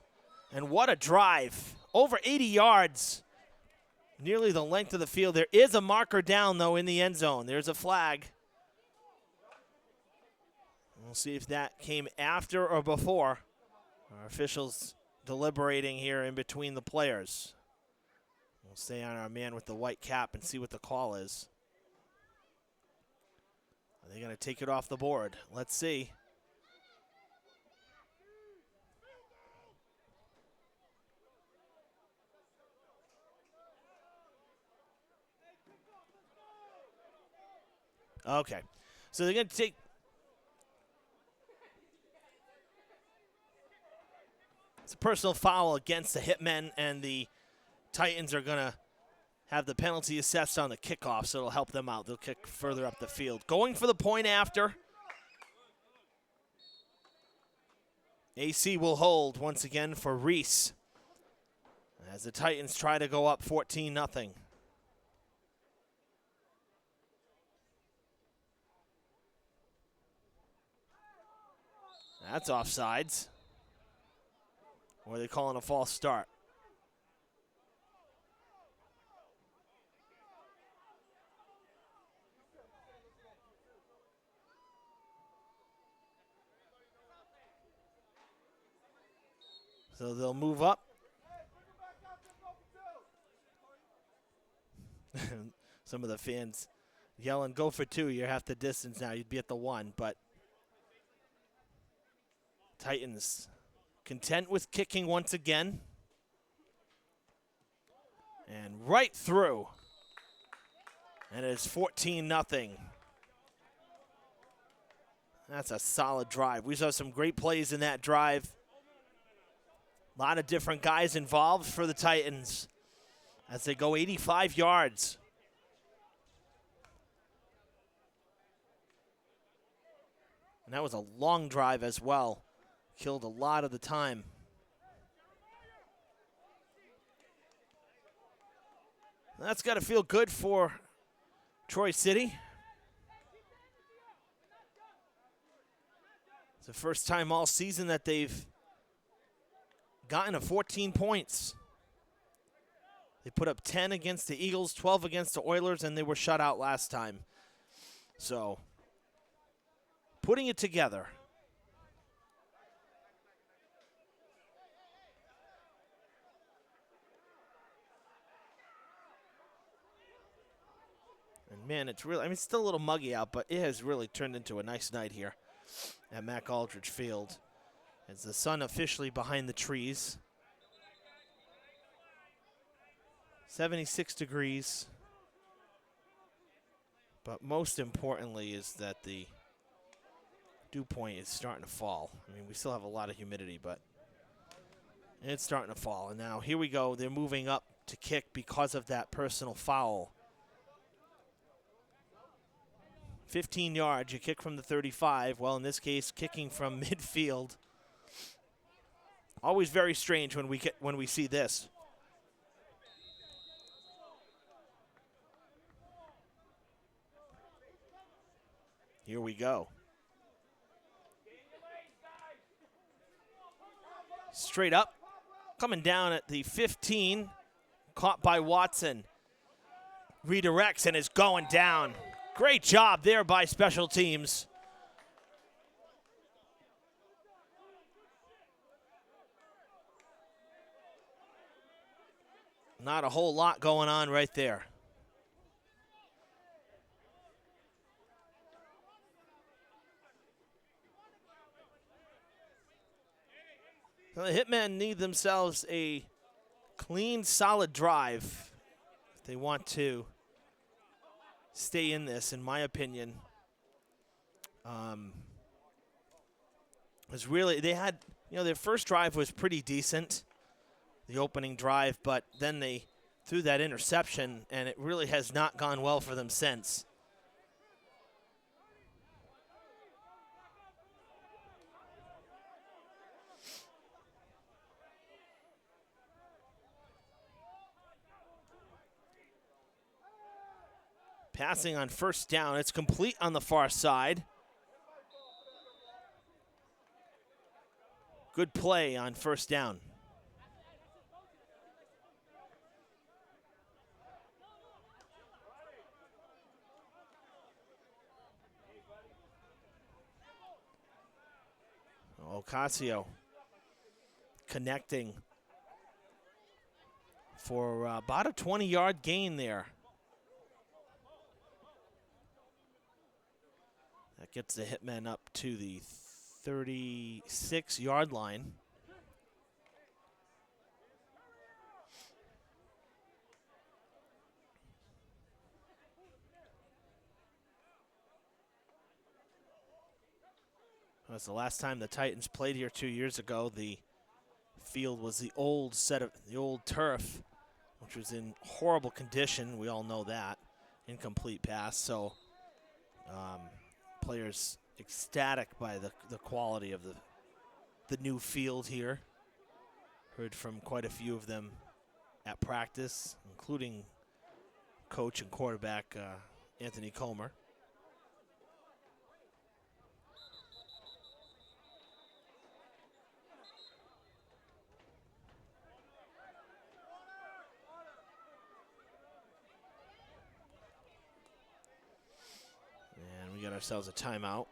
And what a drive. Over 80 yards. Nearly the length of the field. There is a marker down, though, in the end zone. There's a flag. We'll see if that came after or before. Our officials deliberating here in between the players. We'll stay on our man with the white cap and see what the call is. Are they going to take it off the board? Let's see. Okay. So they're going to take... It's a personal foul against the Hitmen, and the Titans are going to have the penalty assessed on the kickoff, so it'll help them out. They'll kick further up the field. Going for the point after. AC will hold once again for Reese as the Titans try to go up 14-0. That's offsides. Or are they calling a false start? So they'll move up. Some of the fans yelling, go for two. You're half the distance now. You'd be at the one. But Titans content with kicking once again. And right through. And it's 14-0. That's a solid drive. We saw some great plays in that drive. A lot of different guys involved for the Titans as they go 85 yards. And that was a long drive as well. Killed a lot of the time. That's got to feel good for Troy City. It's the first time all season that they've gotten to 14 points. They put up 10 against the Eagles, 12 against the Oilers, and they were shut out last time. So, putting it together. And man, it's really, I mean, it's still a little muggy out, but it has really turned into a nice night here at Mack Aldridge Field. As the sun officially behind the trees. 76 degrees. But most importantly is that the dew point is starting to fall. I mean, we still have a lot of humidity, but it's starting to fall. And now here we go. They're moving up to kick because of that personal foul. 15 yards, you kick from the 35. Well, in this case, kicking from midfield. Always very strange when we see this. Here we go. Straight up, coming down at the 15, caught by Watson. Redirects and is going down. Great job there by special teams. Not a whole lot going on right there. So the Hitmen need themselves a clean, solid drive if they want to stay in this, in my opinion. Was really, they had, their first drive was pretty decent, the opening drive, but then they threw that interception, and it really has not gone well for them since. Passing on first down, it's complete on the far side. Good play on first down. Ocasio connecting for about a 20-yard gain there. That gets the Hitmen up to the 36-yard line. That's the last time the Titans played here 2 years ago. The field was the old turf, which was in horrible condition. We all know that. Incomplete pass. So players ecstatic by the quality of the the new field here. Heard from quite a few of them at practice, including coach and quarterback Anthony Comer. And we got ourselves a timeout.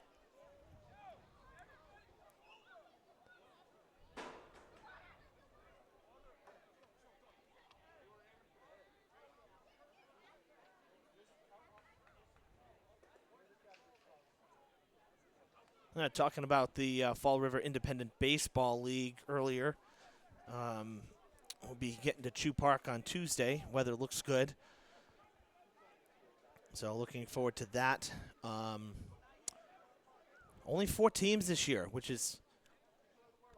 Talking about the Fall River Independent Baseball League earlier. We'll be getting to Chew Park on Tuesday. Weather looks good. So looking forward to that. Only 4 teams this year, which is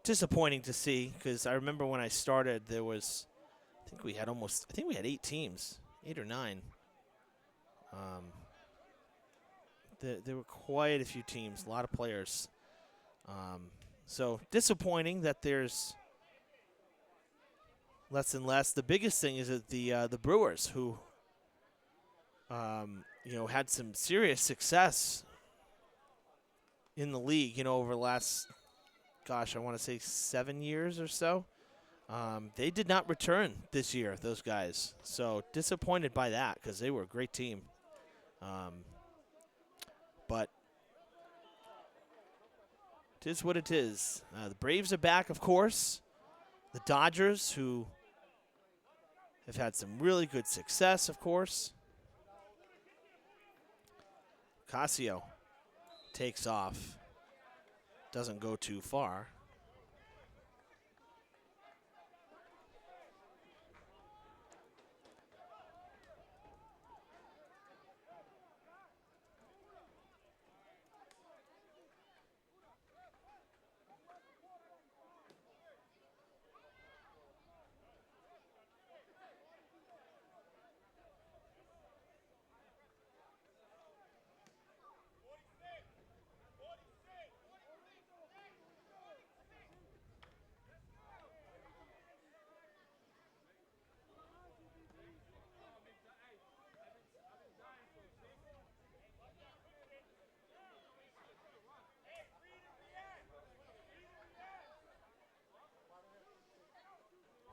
disappointing to see, because I remember when I started, there was, I think we had 8 teams, 8 or 9. There were quite a few teams, a lot of players. So disappointing that there's less and less. The biggest thing is that the Brewers, who had some serious success in the league, over the last, I want to say 7 years or so. They did not return this year, those guys. So disappointed by that, because they were a great team. But it is what it is. The Braves are back, of course. The Dodgers, who have had some really good success, of course. Casio takes off. Doesn't go too far.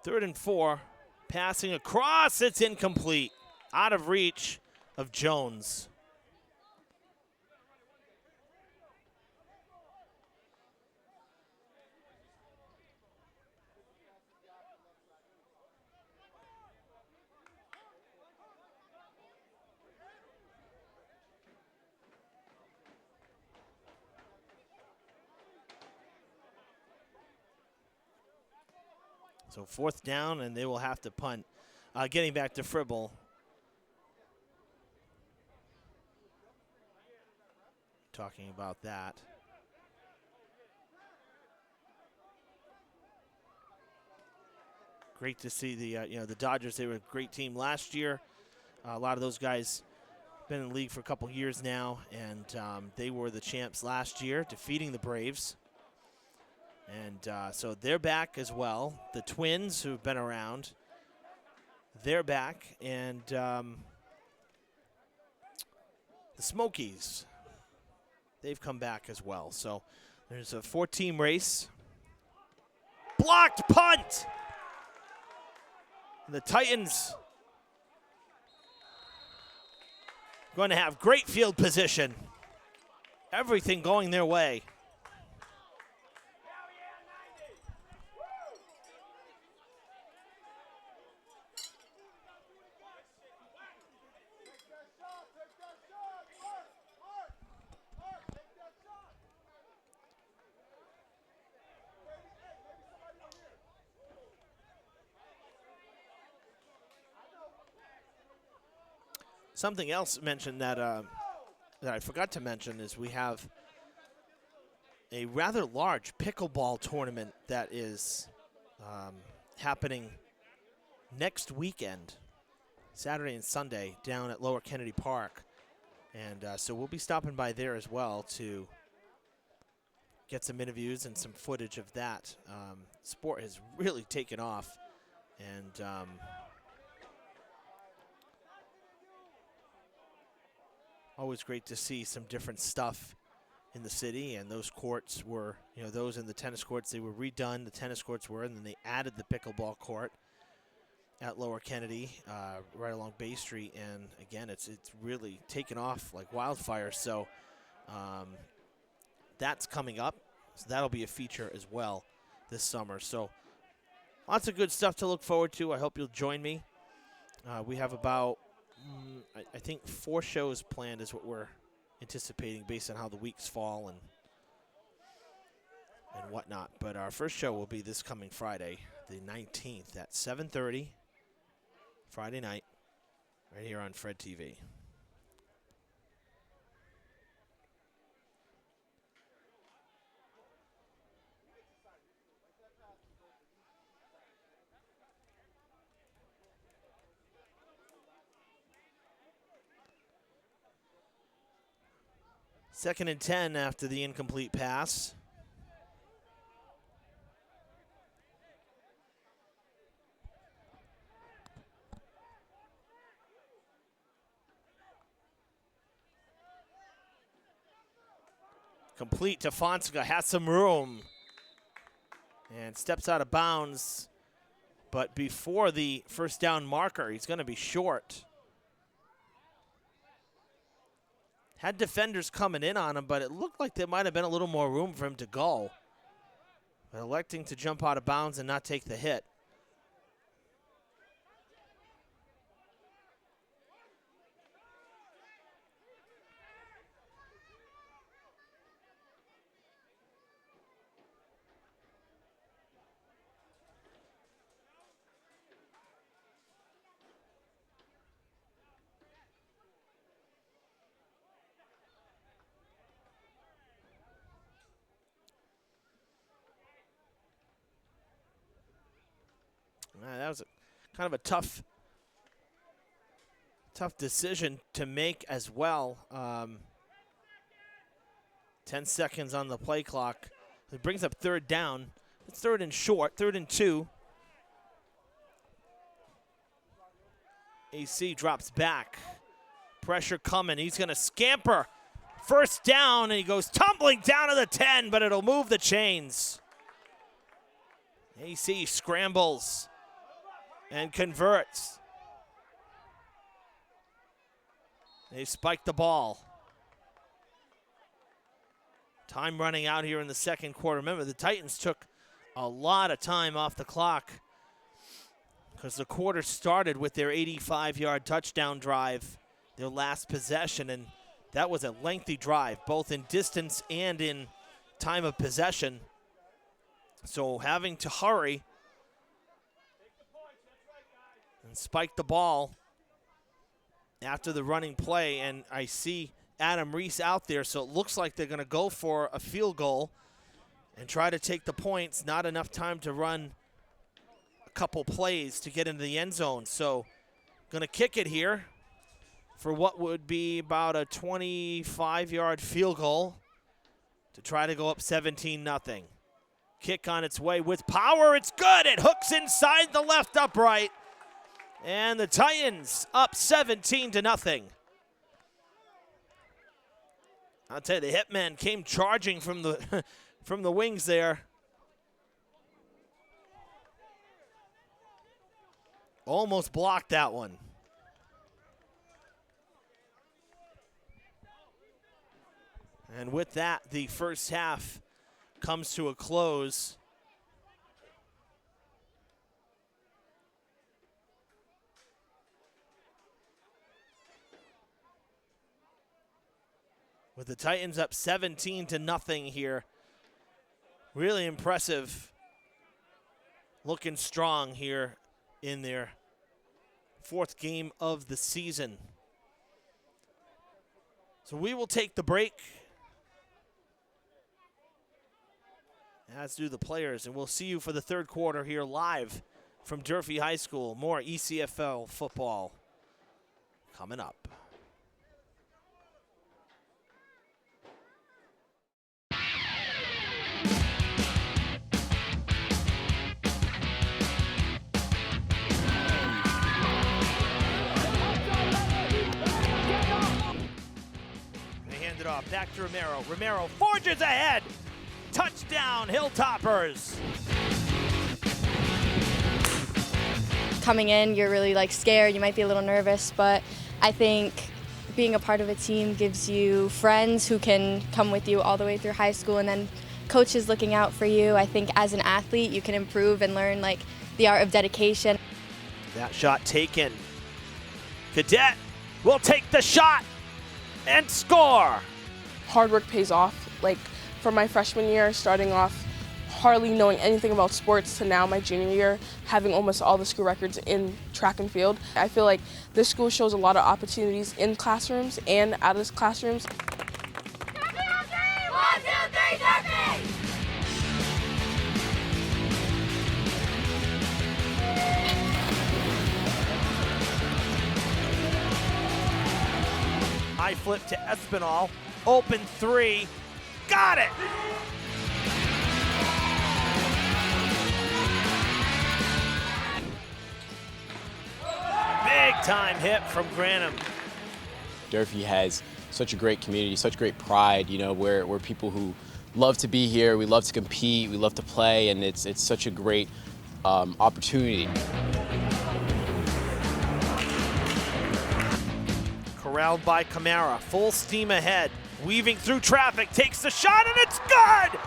Third and 4, passing across, it's incomplete. Out of reach of Jones. So 4th down, and they will have to punt. Getting back to Fribble. Talking about that. Great to see the Dodgers. They were a great team last year. A lot of those guys been in the league for a couple years now, and they were the champs last year, defeating the Braves. And so they're back as well. The Twins, who've been around, they're back. And the Smokies, they've come back as well. So there's a 4-team race. Blocked punt! The Titans going to have great field position. Everything going their way. Something else mentioned that I forgot to mention is we have a rather large pickleball tournament that is happening next weekend, Saturday and Sunday, down at Lower Kennedy Park. And so we'll be stopping by there as well to get some interviews and some footage of that. Sport has really taken off, and always great to see some different stuff in the city. And those courts were, those in the tennis courts, they were redone. The tennis courts were, and then they added the pickleball court at Lower Kennedy, right along Bay Street. And again, it's really taken off like wildfire. So that's coming up. So that'll be a feature as well this summer. So lots of good stuff to look forward to. I hope you'll join me. We have about, I think 4 shows planned is what we're anticipating based on how the weeks fall and whatnot. But our first show will be this coming Friday, the 19th at 7:30, Friday night, right here on Fred TV. Second and 10 after the incomplete pass. Complete to Fonseca, has some room. And steps out of bounds. But before the first down marker, he's going to be short. Had defenders coming in on him, but it looked like there might have been a little more room for him to go. But electing to jump out of bounds and not take the hit. That was kind of a tough decision to make as well. 10 seconds on the play clock. It brings up third down. It's third and short, 3rd and 2. AC drops back. Pressure coming. He's going to scamper. First down, and he goes tumbling down to the 10, but it'll move the chains. AC scrambles and converts. They spike the ball. Time running out here in the second quarter. Remember, the Titans took a lot of time off the clock because the quarter started with their 85-yard touchdown drive, their last possession, and that was a lengthy drive, both in distance and in time of possession. So having to hurry and spike the ball after the running play, and I see Adam Reese out there, so it looks like they're going to go for a field goal and try to take the points. Not enough time to run a couple plays to get into the end zone. So going to kick it here for what would be about a 25-yard field goal to try to go up 17-0. Kick on its way with power. It's good. It hooks inside the left upright. And the Titans up 17-0. I'll tell you, the Hitmen came charging from the from the wings there. Almost blocked that one. And with that, the first half comes to a close. With the Titans up 17-0 here. Really impressive. Looking strong here in their 4th game of the season. So we will take the break, as do the players, and we'll see you for the 3rd quarter here live from Durfee High School. More ECFL football coming up. hand it off. Back to Romero. Romero forges ahead. Touchdown, Hilltoppers. Coming in, you're really scared. You might be a little nervous, but I think being a part of a team gives you friends who can come with you all the way through high school, and then coaches looking out for you. I think as an athlete, you can improve and learn the art of dedication. That shot taken. Cadet will take the shot and score. Hard work pays off. For my freshman year, starting off hardly knowing anything about sports to now my junior year, having almost all the school records in track and field. I feel like this school shows a lot of opportunities in classrooms and out of classrooms. High flip to Espinal. Open three. Got it! Big time hit from Granum. Durfee has such a great community, such great pride. We're people who love to be here, we love to compete, we love to play, and it's such a great opportunity. Corralled by Camara, full steam ahead. Weaving through traffic, takes the shot, and it's good!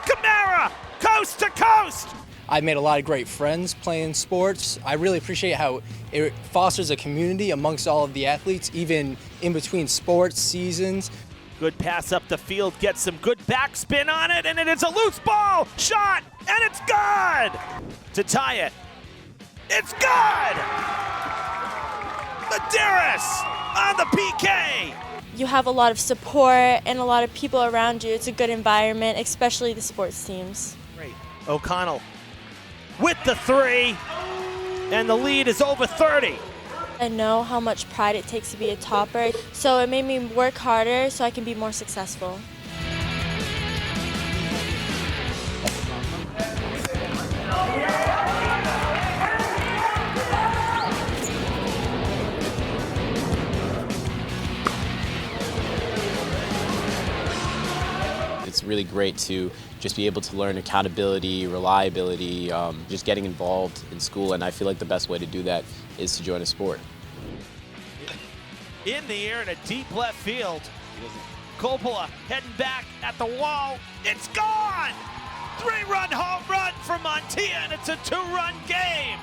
Camara, coast to coast! I've made a lot of great friends playing sports. I really appreciate how it fosters a community amongst all of the athletes, even in between sports seasons. Good pass up the field, gets some good backspin on it, and it is a loose ball! Shot, and it's good! To tie it. It's good! Medeiros on the PK! You have a lot of support and a lot of people around you. It's a good environment, especially the sports teams. Great. O'Connell with the three, and the lead is over 30. I know how much pride it takes to be a topper, so it made me work harder so I can be more successful. It's really great to just be able to learn accountability, reliability, just getting involved in school, and I feel like the best way to do that is to join a sport. In the air in a deep left field. Coppola heading back at the wall. It's gone! 3-run home run for Montilla, and it's a 2-run game.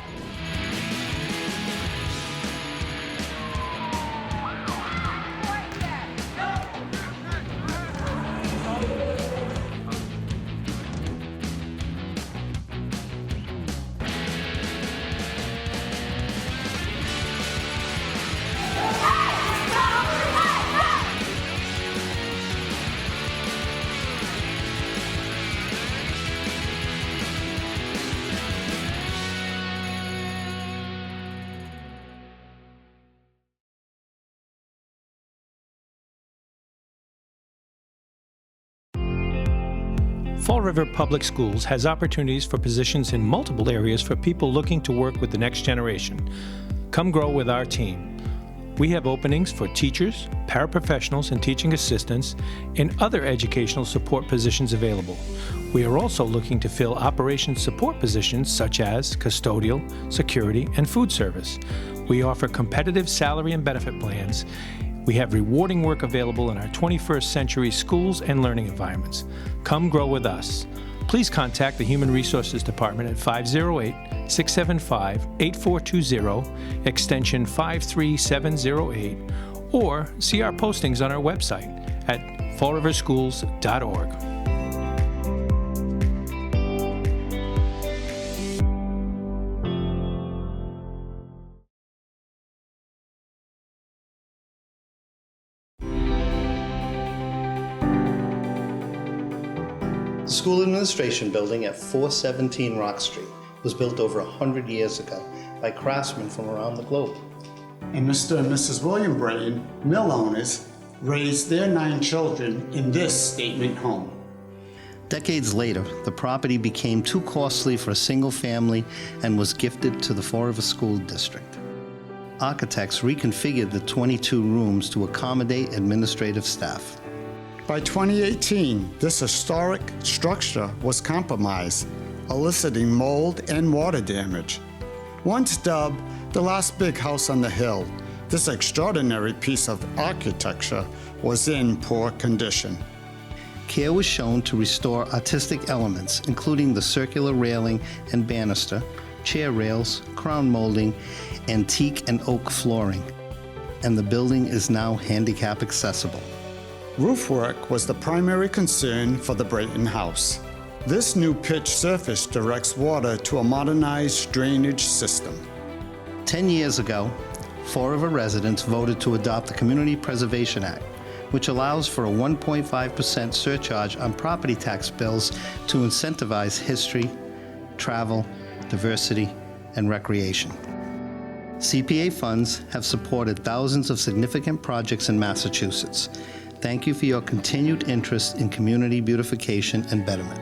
Fall River Public Schools has opportunities for positions in multiple areas for people looking to work with the next generation. Come grow with our team. We have openings for teachers, paraprofessionals, and teaching assistants, and other educational support positions available. We are also looking to fill operations support positions such as custodial, security, and food service. We offer competitive salary and benefit plans. We have rewarding work available in our 21st century schools and learning environments. Come grow with us. Please contact the Human Resources Department at 508-675-8420, extension 53708, or see our postings on our website at fallriverschools.org. The School Administration Building at 417 Rock Street was built over 100 years ago by craftsmen from around the globe. And Mr. and Mrs. William Brain, mill owners, raised their 9 children in this statement home. Decades later, the property became too costly for a single family and was gifted to the Fall River School District. Architects reconfigured the 22 rooms to accommodate administrative staff. By 2018, this historic structure was compromised, eliciting mold and water damage. Once dubbed the last big house on the hill, this extraordinary piece of architecture was in poor condition. Care was shown to restore artistic elements, including the circular railing and banister, chair rails, crown molding, antique and oak flooring. And the building is now handicap accessible. Roof work was the primary concern for the Brayton House. This new pitch surface directs water to a modernized drainage system. 10 years ago, 4 of our residents voted to adopt the Community Preservation Act, which allows for a 1.5% surcharge on property tax bills to incentivize history, travel, diversity, and recreation. CPA funds have supported thousands of significant projects in Massachusetts. Thank you for your continued interest in community beautification and betterment.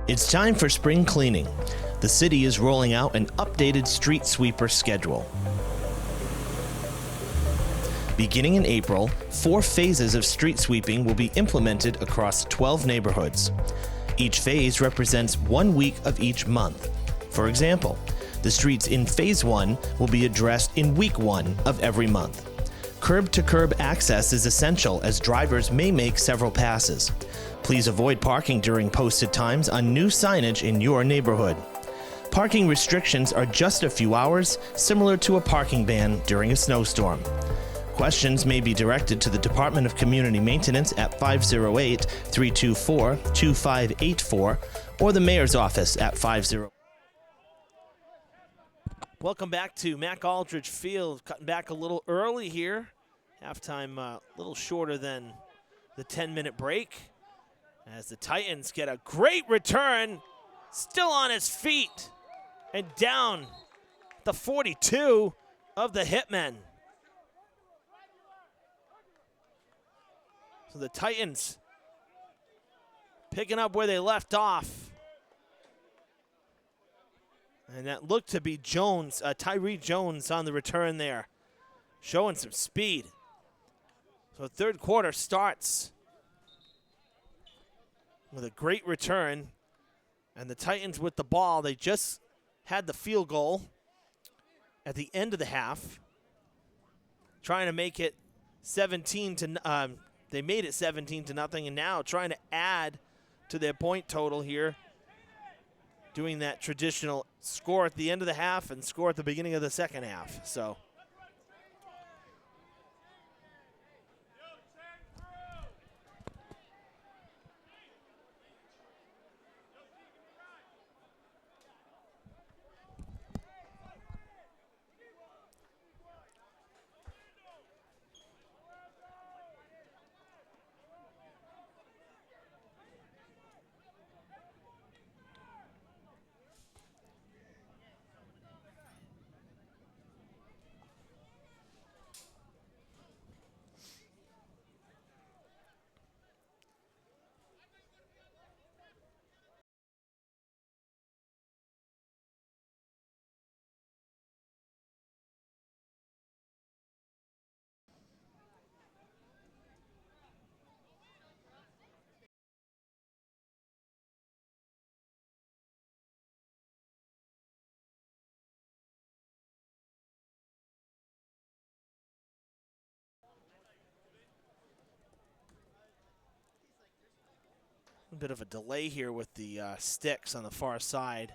It's time for spring cleaning. The city is rolling out an updated street sweeper schedule. Beginning in April, 4 phases of street sweeping will be implemented across 12 neighborhoods. Each phase represents 1 week of each month. For example, the streets in Phase 1 will be addressed in Week 1 of every month. Curb-to-curb access is essential as drivers may make several passes. Please avoid parking during posted times on new signage in your neighborhood. Parking restrictions are just a few hours, similar to a parking ban during a snowstorm. Questions may be directed to the Department of Community Maintenance at 508-324-2584 or the Mayor's Office at 50. Welcome back to Mac Aldridge Field. Cutting back a little early here. Halftime a little shorter than the 10-minute break. As the Titans get a great return, still on his feet and down the 42 of the Hitmen. So the Titans picking up where they left off. And that looked to be Jones, Tyree Jones on the return there, showing some speed. So third quarter starts with a great return. And the Titans with the ball, they just had the field goal at the end of the half, trying to make it 17 to, they made it 17 to nothing, and now trying to add to their point total here, doing that traditional score at the end of the half and score at the beginning of the second half. So a bit of a delay here with the sticks on the far side.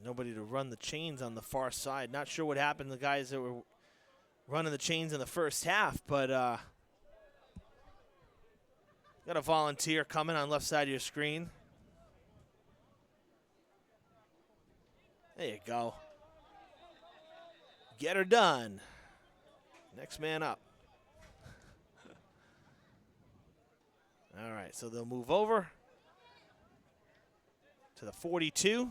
Nobody to run the chains on the far side. Not sure what happened to the guys that were running the chains in the first half, but got a volunteer coming on left side of your screen. There you go. Get her done. Next man up. All right, so they'll move over to the 42.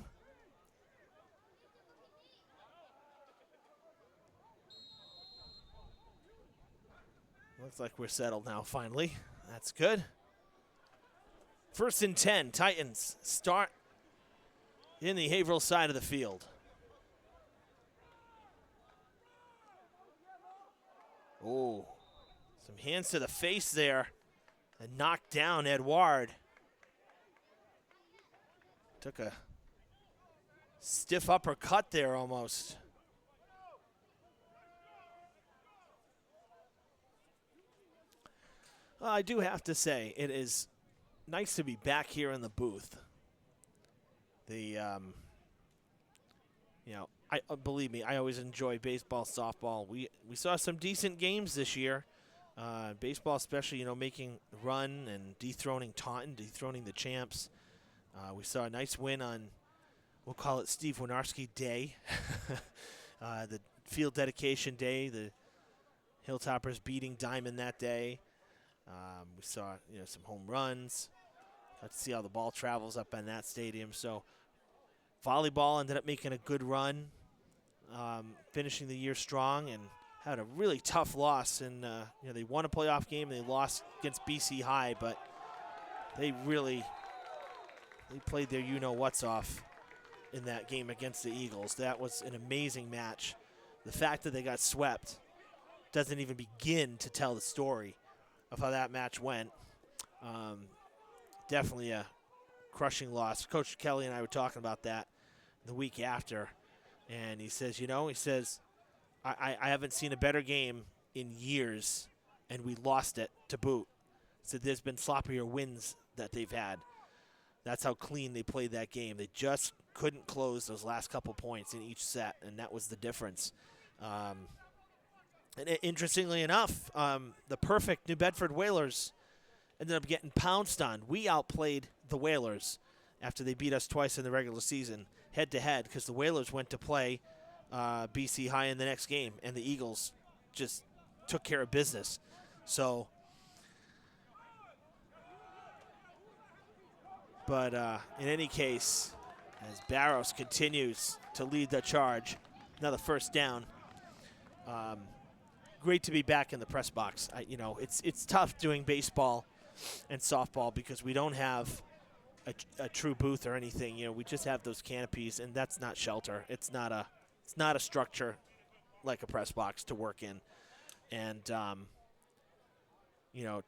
Looks like we're settled now, finally. That's good. 1st and 10, Titans start in the Haverhill side of the field. Oh, some hands to the face there and knocked down Edouard. Took a stiff uppercut there almost. Well, I do have to say, it is nice to be back here in the booth. Believe me, I always enjoy baseball, softball. We saw some decent games this year. Baseball especially, making a run and dethroning Taunton, dethroning the champs. We saw a nice win on, we'll call it Steve Winarski Day. The field dedication day, the Hilltoppers beating Diamond that day. We saw, some home runs. Let's see how the ball travels up in that stadium. So volleyball ended up making a good run, finishing the year strong, and had a really tough loss. And they won a playoff game and they lost against BC High, but they played their you-know-what's off in that game against the Eagles. That was an amazing match. The fact that they got swept doesn't even begin to tell the story of how that match went. Definitely a crushing loss. Coach Kelly and I were talking about that the week after, and he says, I haven't seen a better game in years, and we lost it to boot. So there's been sloppier wins that they've had. That's how clean they played that game. They just couldn't close those last couple points in each set, and that was the difference. And interestingly enough, the perfect New Bedford Whalers ended up getting pounced on. We outplayed the Whalers after they beat us twice in the regular season, head-to-head, because the Whalers went to play BC High in the next game, and the Eagles just took care of business. So, but in any case, as Barros continues to lead the charge, another first down. Great to be back in the press box. It's tough doing baseball and softball because we don't have a true booth or anything. We just have those canopies, and that's not shelter. It's not a structure like a press box to work in. And to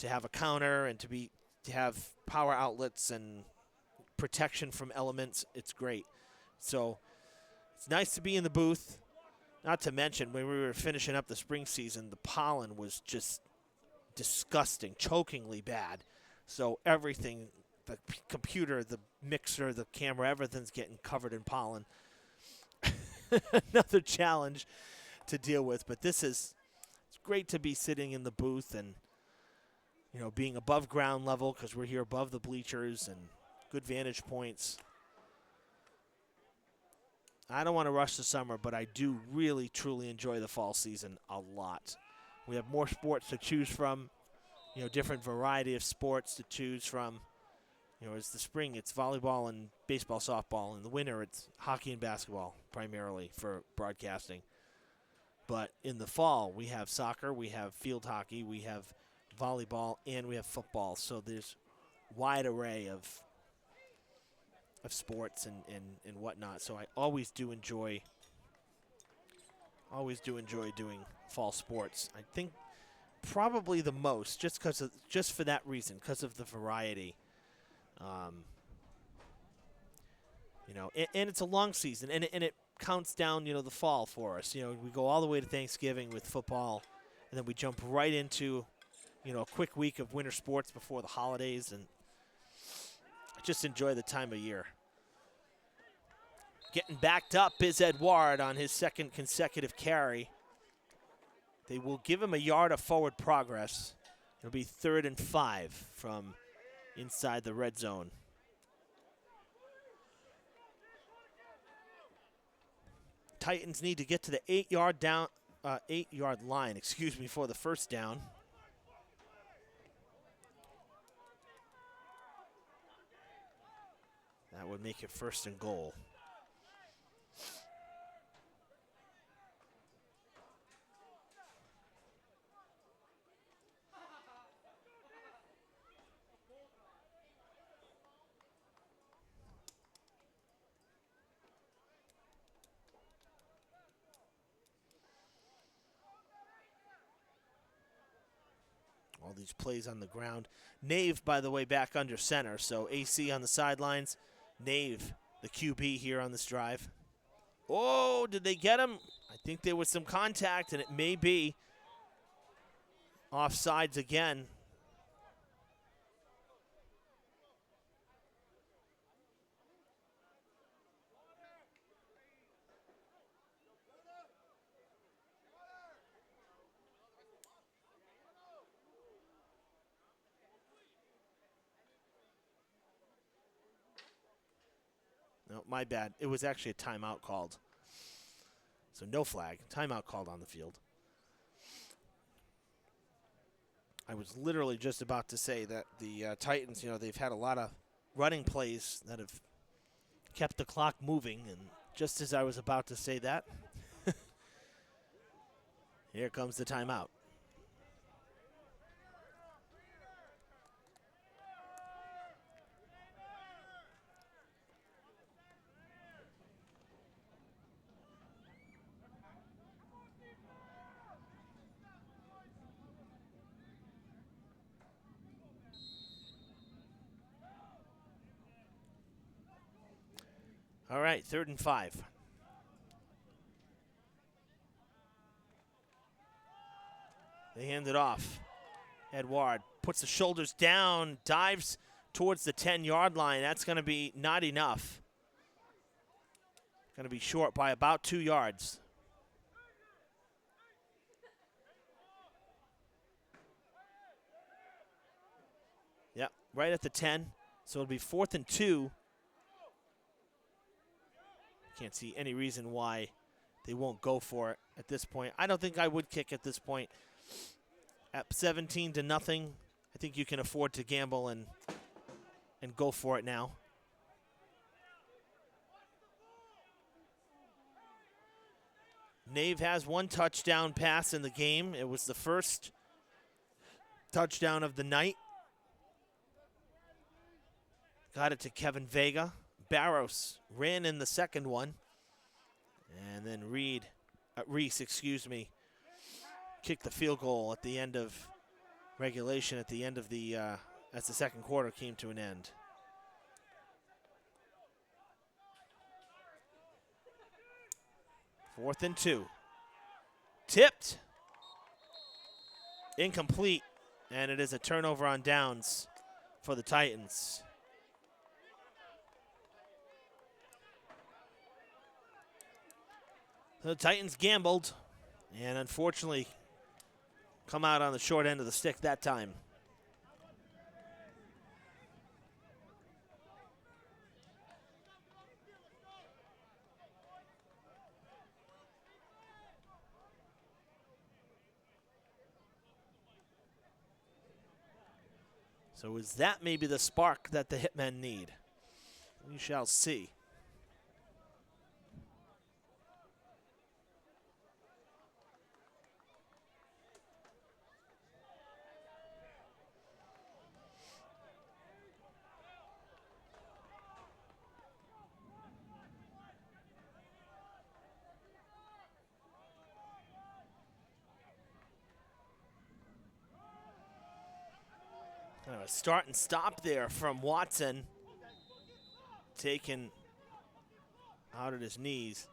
have a counter and to have power outlets and protection from elements, it's great. So it's nice to be in the booth. Not to mention, when we were finishing up the spring season, the pollen was just disgusting, chokingly bad. So everything, the computer, the mixer, the camera, everything's getting covered in pollen. Another challenge to deal with. But it's great to be sitting in the booth and, being above ground level because we're here above the bleachers and good vantage points. I don't want to rush the summer, but I do really, truly enjoy the fall season a lot. We have more sports to choose from, different variety of sports to choose from. As the spring, it's volleyball and baseball, softball. In the winter, it's hockey and basketball primarily for broadcasting. But in the fall, we have soccer, we have field hockey, we have volleyball, and we have football. So there's a wide array of sports and whatnot. So I always do enjoy doing fall sports. I think probably the most, just for that reason, because of the variety. And it's a long season, and it counts down, the fall for us. We go all the way to Thanksgiving with football, and then we jump right into, a quick week of winter sports before the holidays, and I just enjoy the time of year. Getting backed up is Edouard on his second consecutive carry. They will give him a yard of forward progress. It'll be 3rd and 5 from inside the red zone. Titans need to get to the 8-yard line, for the first down. That would make it 1st and goal. All these plays on the ground. Nave, by the way, back under center. So AC on the sidelines. Nave, the QB here on this drive. Oh, did they get him? I think there was some contact, and it may be offsides again. No, my bad. It was actually a timeout called. So no flag. Timeout called on the field. I was literally just about to say that the Titans, they've had a lot of running plays that have kept the clock moving. And just as I was about to say that, here comes the timeout. All right, 3rd and 5. They hand it off. Edouard puts the shoulders down, dives towards the 10-yard line. That's going to be not enough. Going to be short by about 2 yards. Yep, right at the 10. So it'll be 4th and 2. Can't see any reason why they won't go for it at this point. I don't think I would kick at this point. At 17-0, I think you can afford to gamble and go for it now. Nave has 1 touchdown pass in the game. It was the first touchdown of the night. Got it to Kevin Vega. Barros ran in the second one. And then Reese, kicked the field goal at the end of regulation, at the end of as the second quarter came to an end. Fourth and 2. Tipped. Incomplete. And it is a turnover on downs for the Titans. The Titans gambled and unfortunately come out on the short end of the stick that time. So is that maybe the spark that the Hitmen need? We shall see. Kind of a start and stop there from Watson. Taken out at his knees.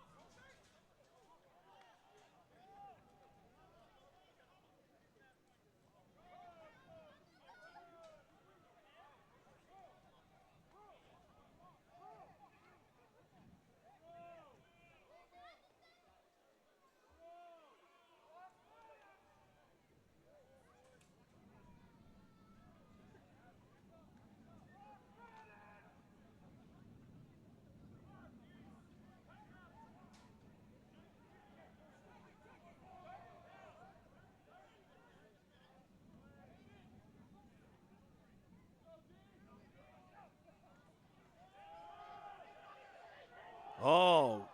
Oh,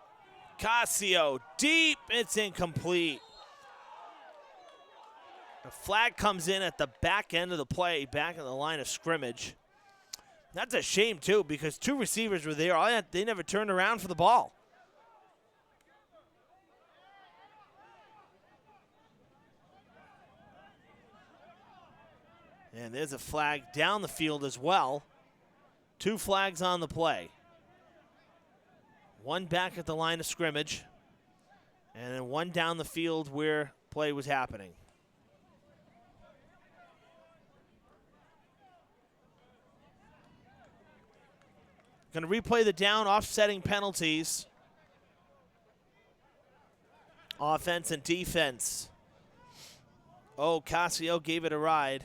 Casio deep, it's incomplete. The flag comes in at the back end of the play, back in the line of scrimmage. That's a shame too, because 2 receivers were there. They never turned around for the ball. And there's a flag down the field as well. 2 flags on the play. One back at the line of scrimmage, and then one down the field where play was happening. Going to replay the down, offsetting penalties. Offense and defense. Oh, Casio gave it a ride.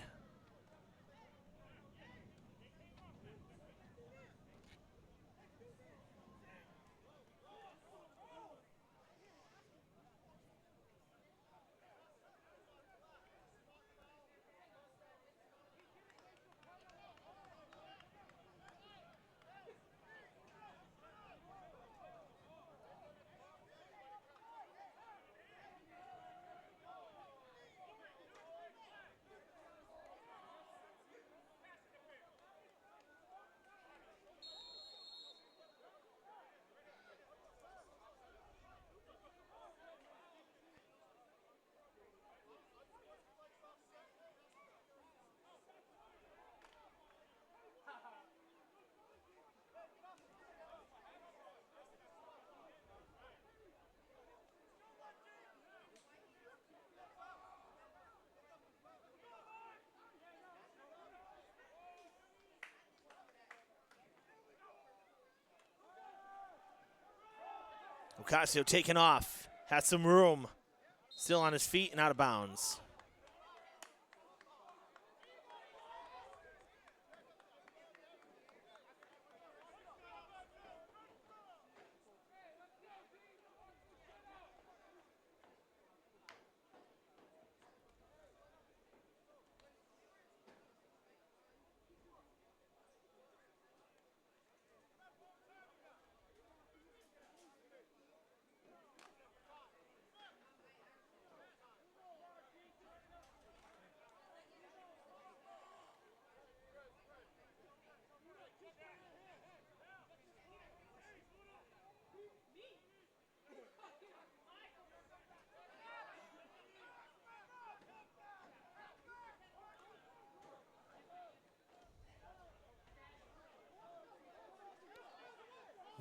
Ocasio taking off, has some room, still on his feet and out of bounds.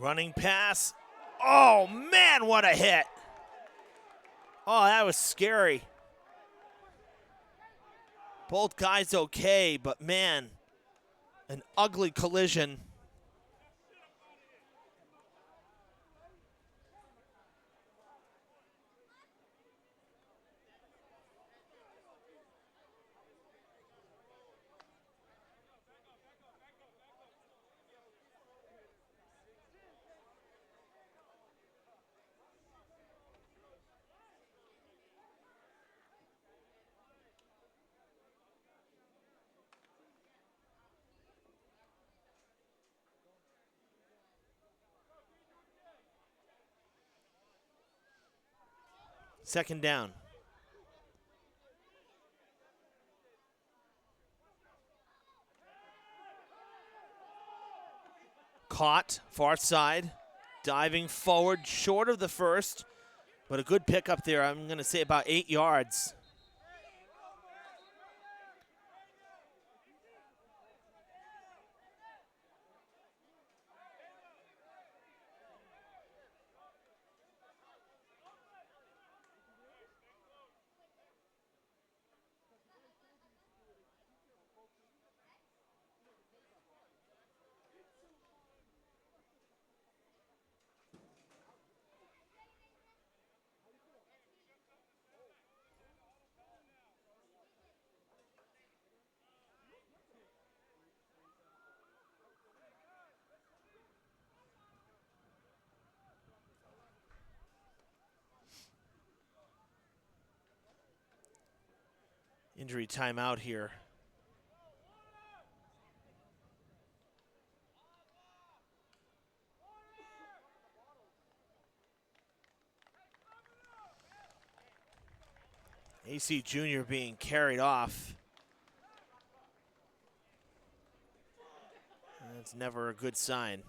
Running pass. Oh, man, what a hit. Oh, that was scary. Both guys okay, but man, an ugly collision. Second down. Caught, far side, diving forward, short of the first, but a good pickup there. I'm going to say about 8 yards. Injury timeout here. AC Jr. being carried off. That's never a good sign.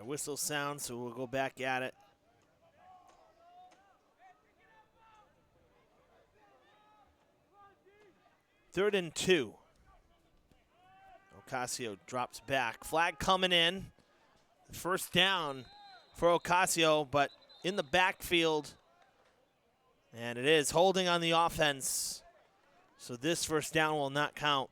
whistle sound, so we'll go back at it. Third and 2. Ocasio drops back. Flag coming in. First down for Ocasio, but in the backfield. And it is holding on the offense. So this first down will not count.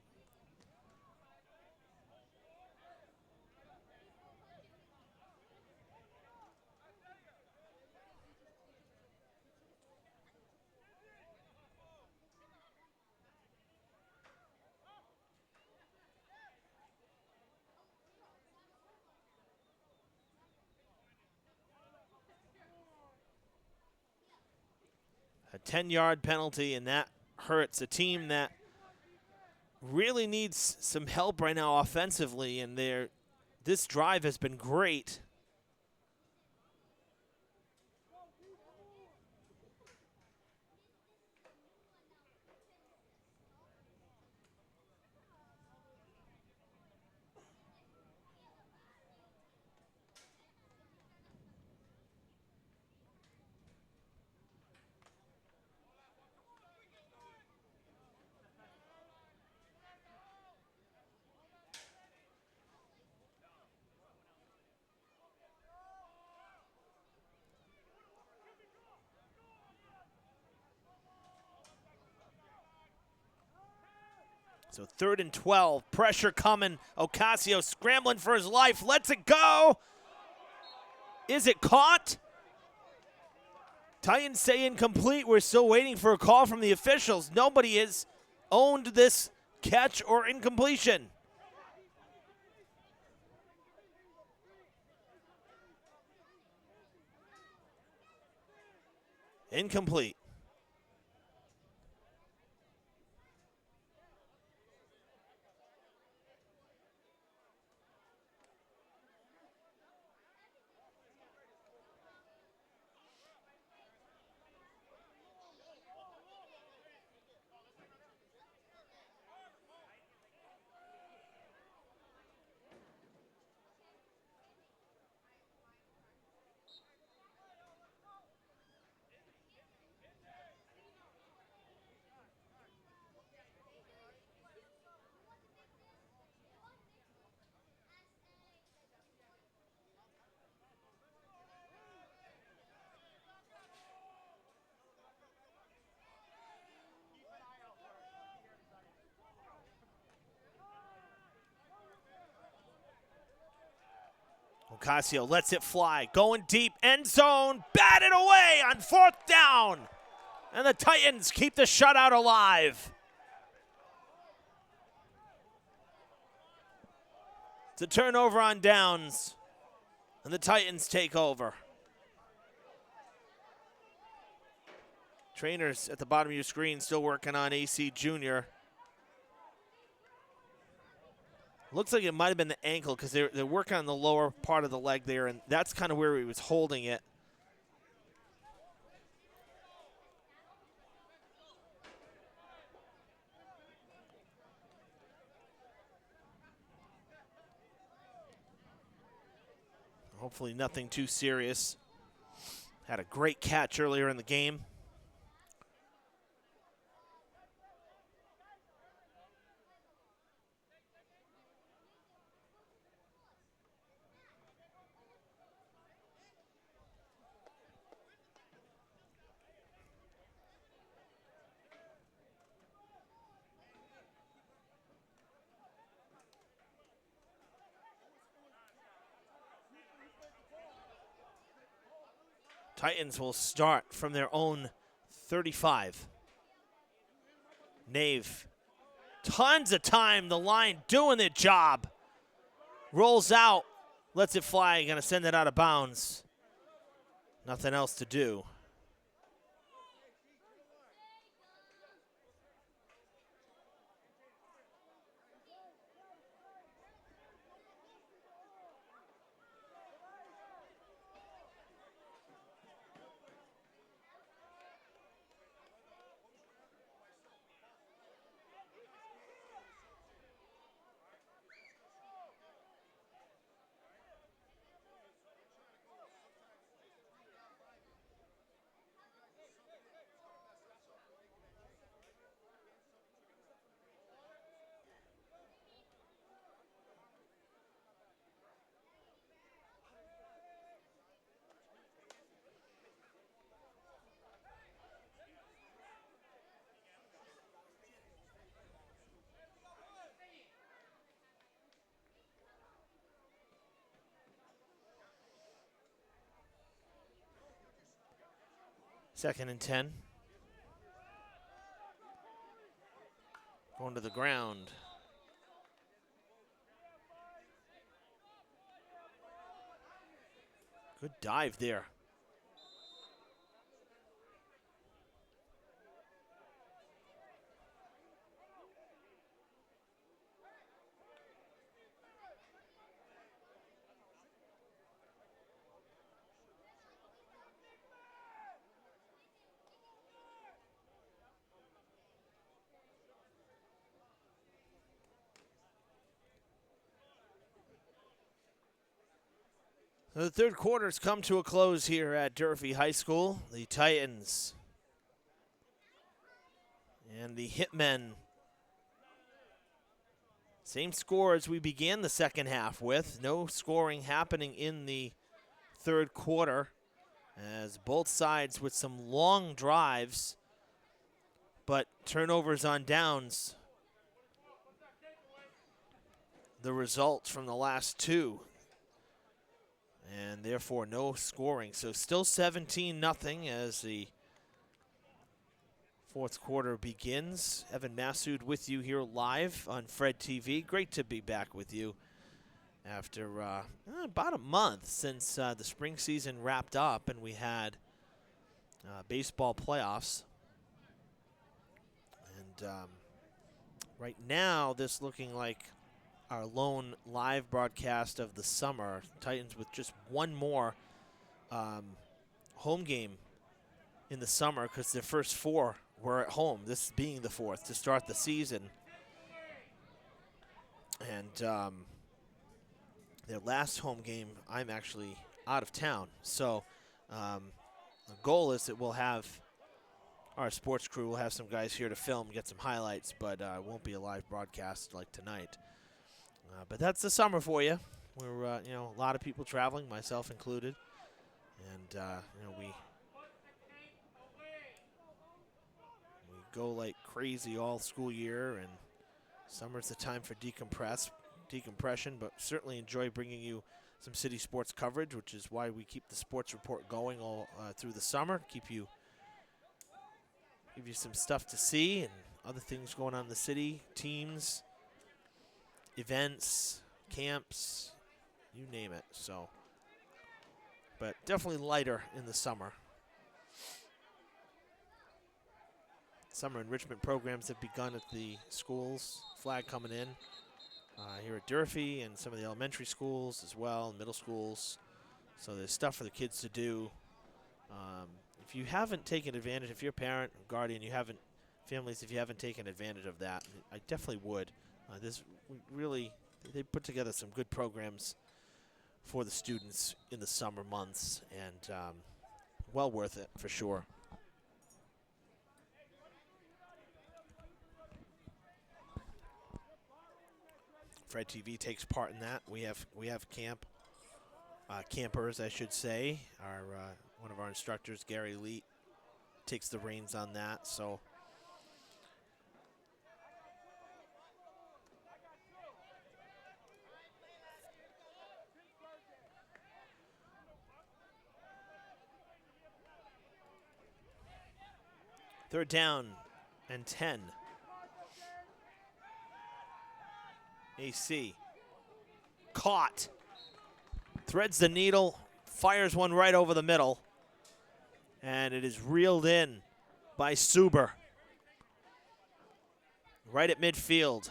A 10-yard penalty, and that hurts a team that really needs some help right now offensively, and this drive has been great. So 3rd and 12, pressure coming. Ocasio scrambling for his life, lets it go. Is it caught? Titans say incomplete. We're still waiting for a call from the officials. Nobody has owned this catch or incompletion. Incomplete. Ocasio lets it fly, going deep, end zone, batted away on 4th down. And the Titans keep the shutout alive. It's a turnover on downs, and the Titans take over. Trainers at the bottom of your screen still working on AC Jr. Looks like it might have been the ankle because they're working on the lower part of the leg there, and that's kind of where he was holding it. Hopefully nothing too serious. Had a great catch earlier in the game. Titans will start from their own 35. Nave, tons of time, the line doing their job. Rolls out, lets it fly, gonna send it out of bounds. Nothing else to do. 2nd and 10. Going to the ground. Good dive there. So the third quarter's come to a close here at Durfee High School. The Titans and the Hitmen. Same score as we began the second half with. No scoring happening in the third quarter, as both sides with some long drives, but turnovers on downs. The results from the last two. And therefore no scoring. So still 17-0 as the fourth quarter begins. Evan Massoud with you here live on Fred TV. Great to be back with you after about a month since the spring season wrapped up and we had baseball playoffs. And right now, this looking like our lone live broadcast of the summer. Titans with just one more home game in the summer because their first four were at home, this being the fourth to start the season. And their last home game, I'm actually out of town. So the goal is that we'll have our sports crew, we'll have some guys here to film, get some highlights, but it won't be a live broadcast like tonight. But that's the summer for you. We're, a lot of people traveling, myself included. And, we go like crazy all school year, and summer's the time for decompression, but certainly enjoy bringing you some city sports coverage, which is why we keep the sports report going all through the summer, give you some stuff to see and other things going on in the city, teams, events, camps, you name it. So, but definitely lighter in the summer. Summer enrichment programs have begun at the schools. Flag coming in here at Durfee and some of the elementary schools as well, and middle schools. So there's stuff for the kids to do. If you haven't taken advantage, if you're a parent or guardian, if you haven't taken advantage of that, I definitely would. They put together some good programs for the students in the summer months, and well worth it for sure. Fred TV takes part in that. We have campers, I should say. One of our instructors, Gary Leet, takes the reins on that. So third down and 10. AC caught, threads the needle, fires one right over the middle, and it is reeled in by Suber right at midfield.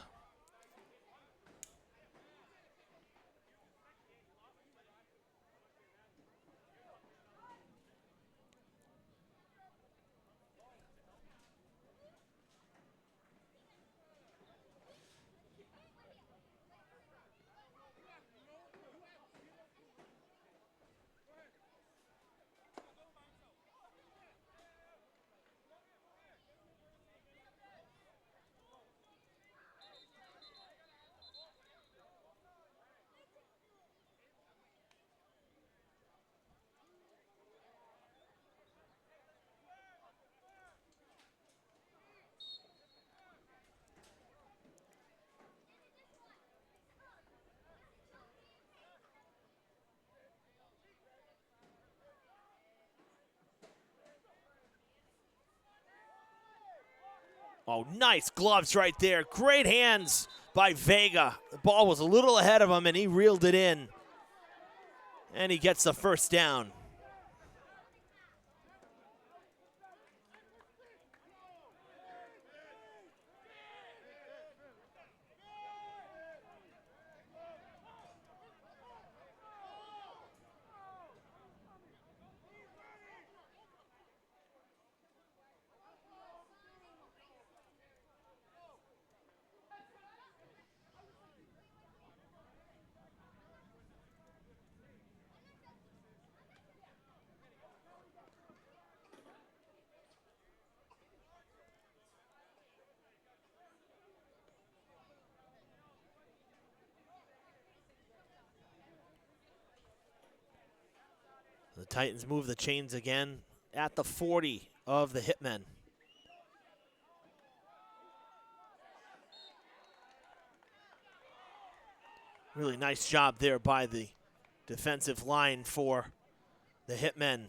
Oh, nice gloves right there. Great hands by Vega. The ball was a little ahead of him, and he reeled it in. And he gets the first down. The Titans move the chains again at the 40 of the Hitmen. Really nice job there by the defensive line for the Hitmen.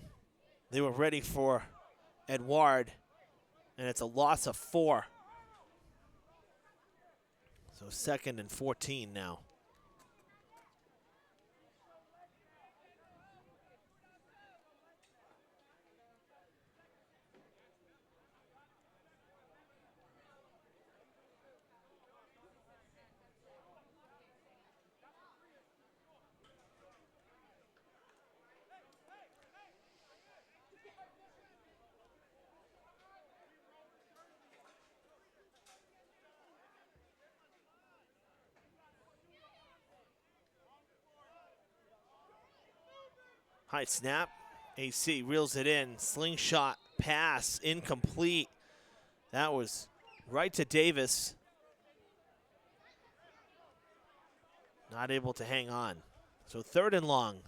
They were ready for Edouard, and it's a loss of 4. So 2nd and 14 now. High snap. AC reels it in. Slingshot pass incomplete. That was right to Davis. Not able to hang on. So 3rd and long.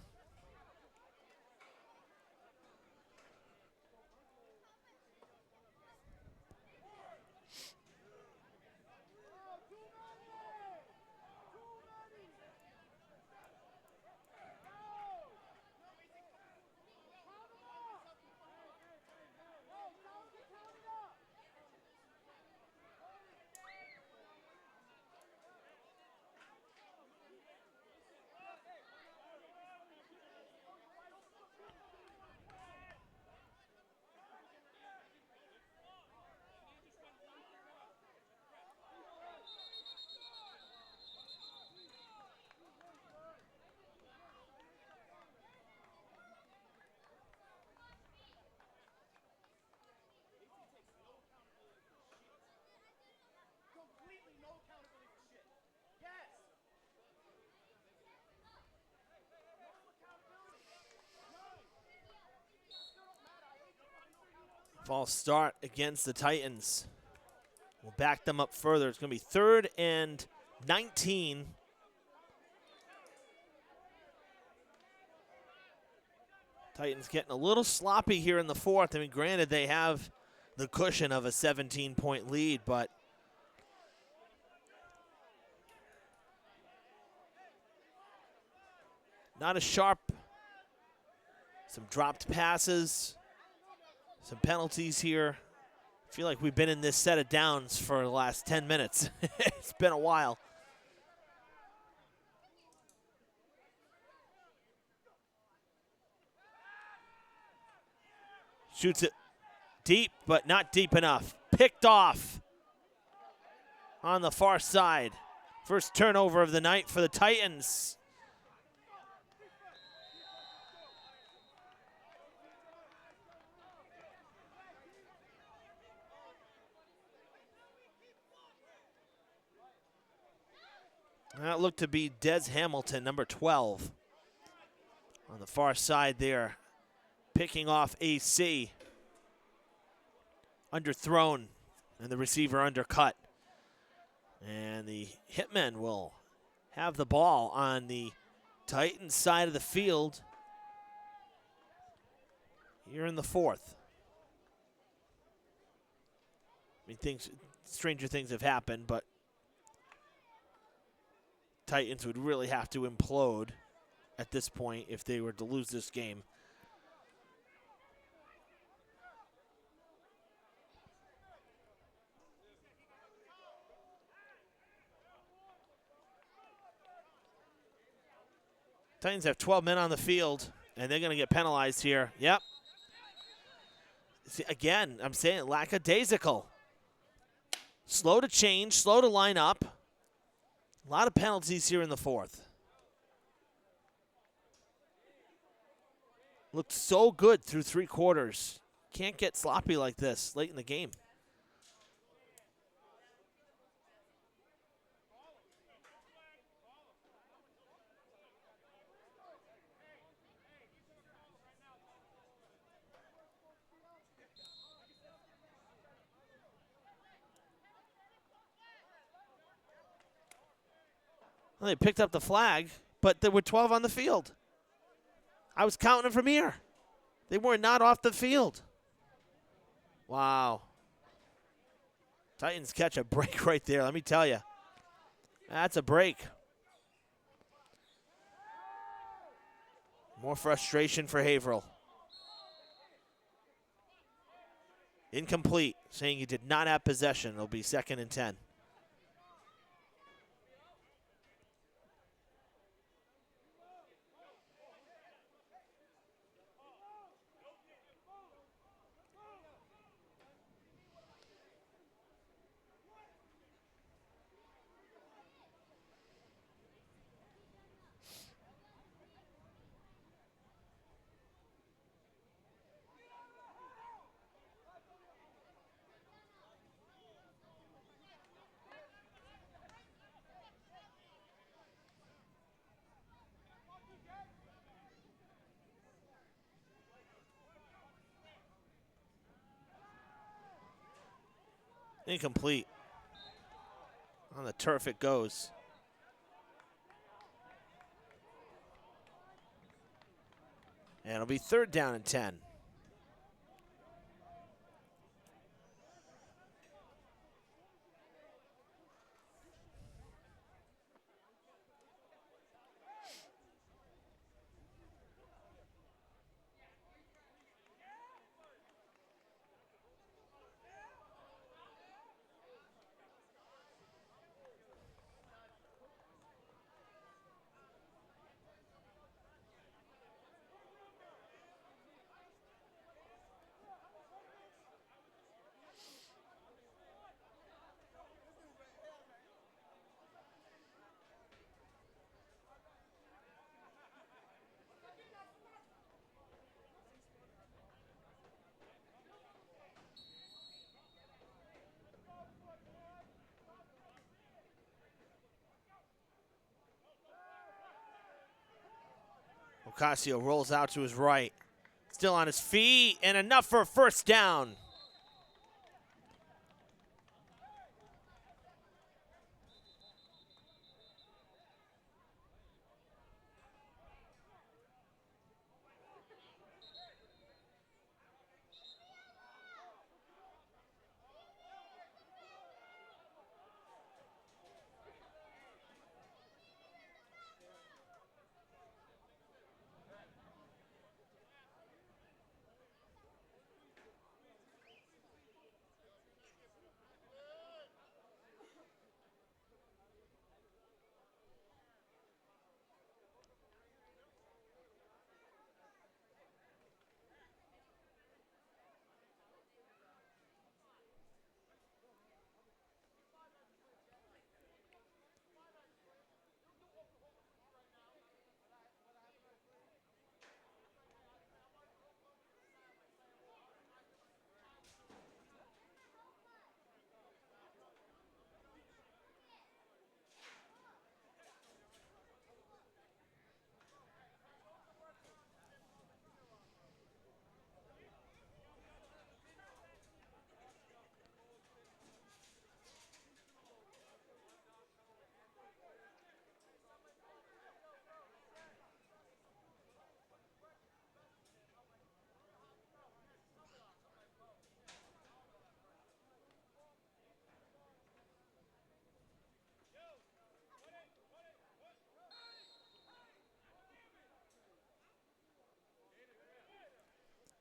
False start against the Titans. We'll back them up further. It's going to be 3rd and 19. Titans getting a little sloppy here in the 4th. I mean, granted, they have the cushion of a 17-point lead, but not as sharp. Some dropped passes. Some penalties here. I feel like we've been in this set of downs for the last 10 minutes. It's been a while. Shoots it deep, but not deep enough. Picked off on the far side. First turnover of the night for the Titans. That looked to be Des Hamilton, number 12. On the far side there, picking off AC. Underthrown, and the receiver undercut. And the Hitmen will have the ball on the Titans side of the field here in the 4th. I mean, stranger things have happened, but Titans would really have to implode at this point if they were to lose this game. Titans have 12 men on the field, and they're going to get penalized here. Yep. See, again, I'm saying lackadaisical. Slow to change, slow to line up. A lot of penalties here in the fourth. Looked so good through 3 quarters. Can't get sloppy like this late in the game. Well, they picked up the flag, but there were 12 on the field. I was counting them from here. They were not off the field. Wow. Titans catch a break right there, let me tell you. That's a break. More frustration for Haverhill. Incomplete, saying he did not have possession. It'll be 2nd and 10. Incomplete. On the turf it goes. And it'll be 3rd down and 10. Ocasio rolls out to his right. Still on his feet, and enough for a 1st down.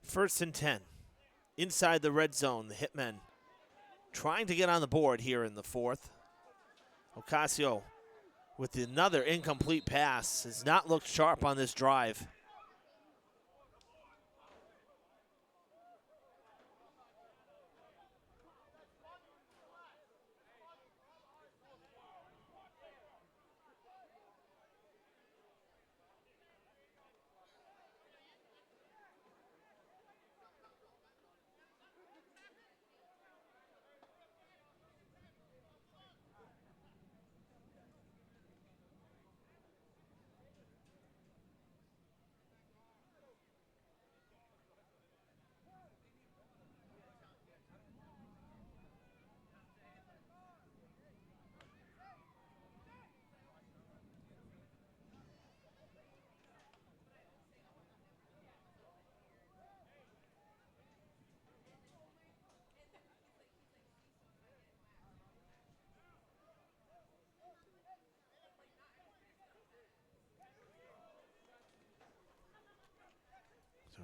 First and 10. Inside the red zone, the Hitmen trying to get on the board here in the fourth. Ocasio with another incomplete pass. Has not looked sharp on this drive.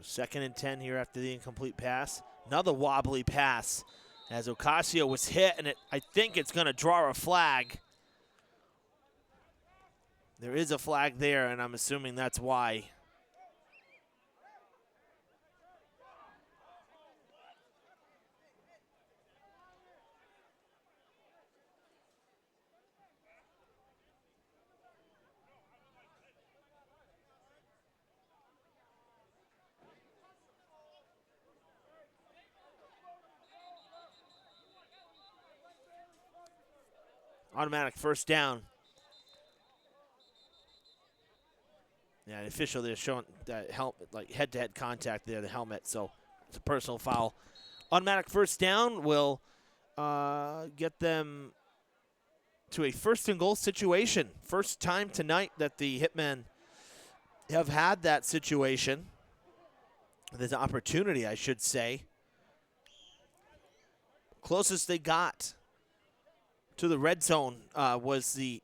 So 2nd and 10 here after the incomplete pass. Another wobbly pass as Ocasio was hit, and I think it's going to draw a flag. There is a flag there, and I'm assuming that's why. Automatic first down. Yeah, the official there showing that helmet, like head-to-head contact there, the helmet, so it's a personal foul. Automatic first down will get them to a 1st and goal situation. First time tonight that the Hitmen have had that situation. There's an opportunity, I should say. Closest they got to the red zone was the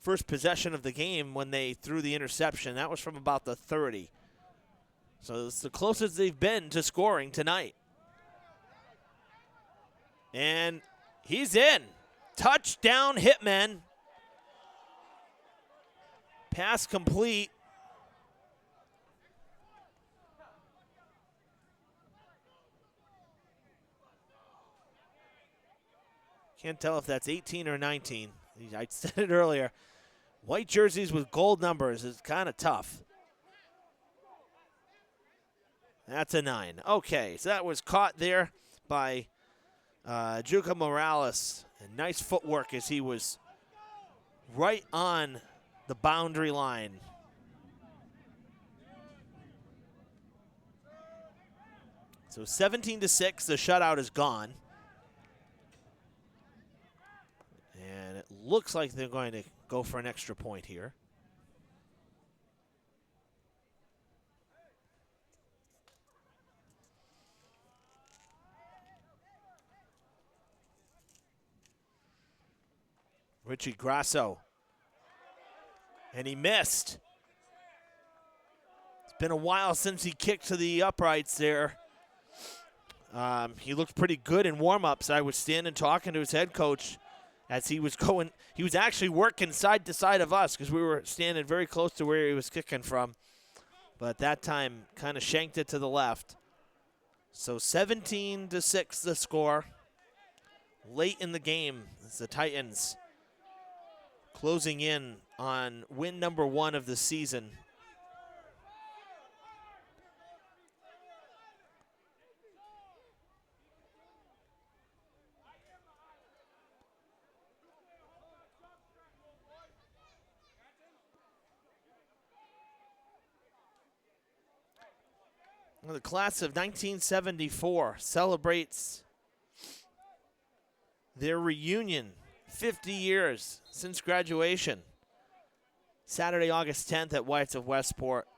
first possession of the game when they threw the interception. That was from about the 30. So it's the closest they've been to scoring tonight. And he's in. Touchdown, Hitmen. Pass complete. Can't tell if that's 18 or 19. I said it earlier. White jerseys with gold numbers is kind of tough. That's a 9. Okay, so that was caught there by Juca Morales. And nice footwork as he was right on the boundary line. So 17-6, the shutout is gone. And it looks like they're going to go for an extra point here. Richie Grasso. And he missed. It's been a while since he kicked to the uprights there. He looked pretty good in warm-ups. I was standing talking to his head coach as he was going. He was actually working side to side of us because we were standing very close to where he was kicking from. But at that time, kind of shanked it to the left. So 17-6 the score. Late in the game, it's the Titans closing in on win number 1 of the season. Well, the class of 1974 celebrates their reunion, 50 years since graduation. Saturday, August 10th at White's of Westport.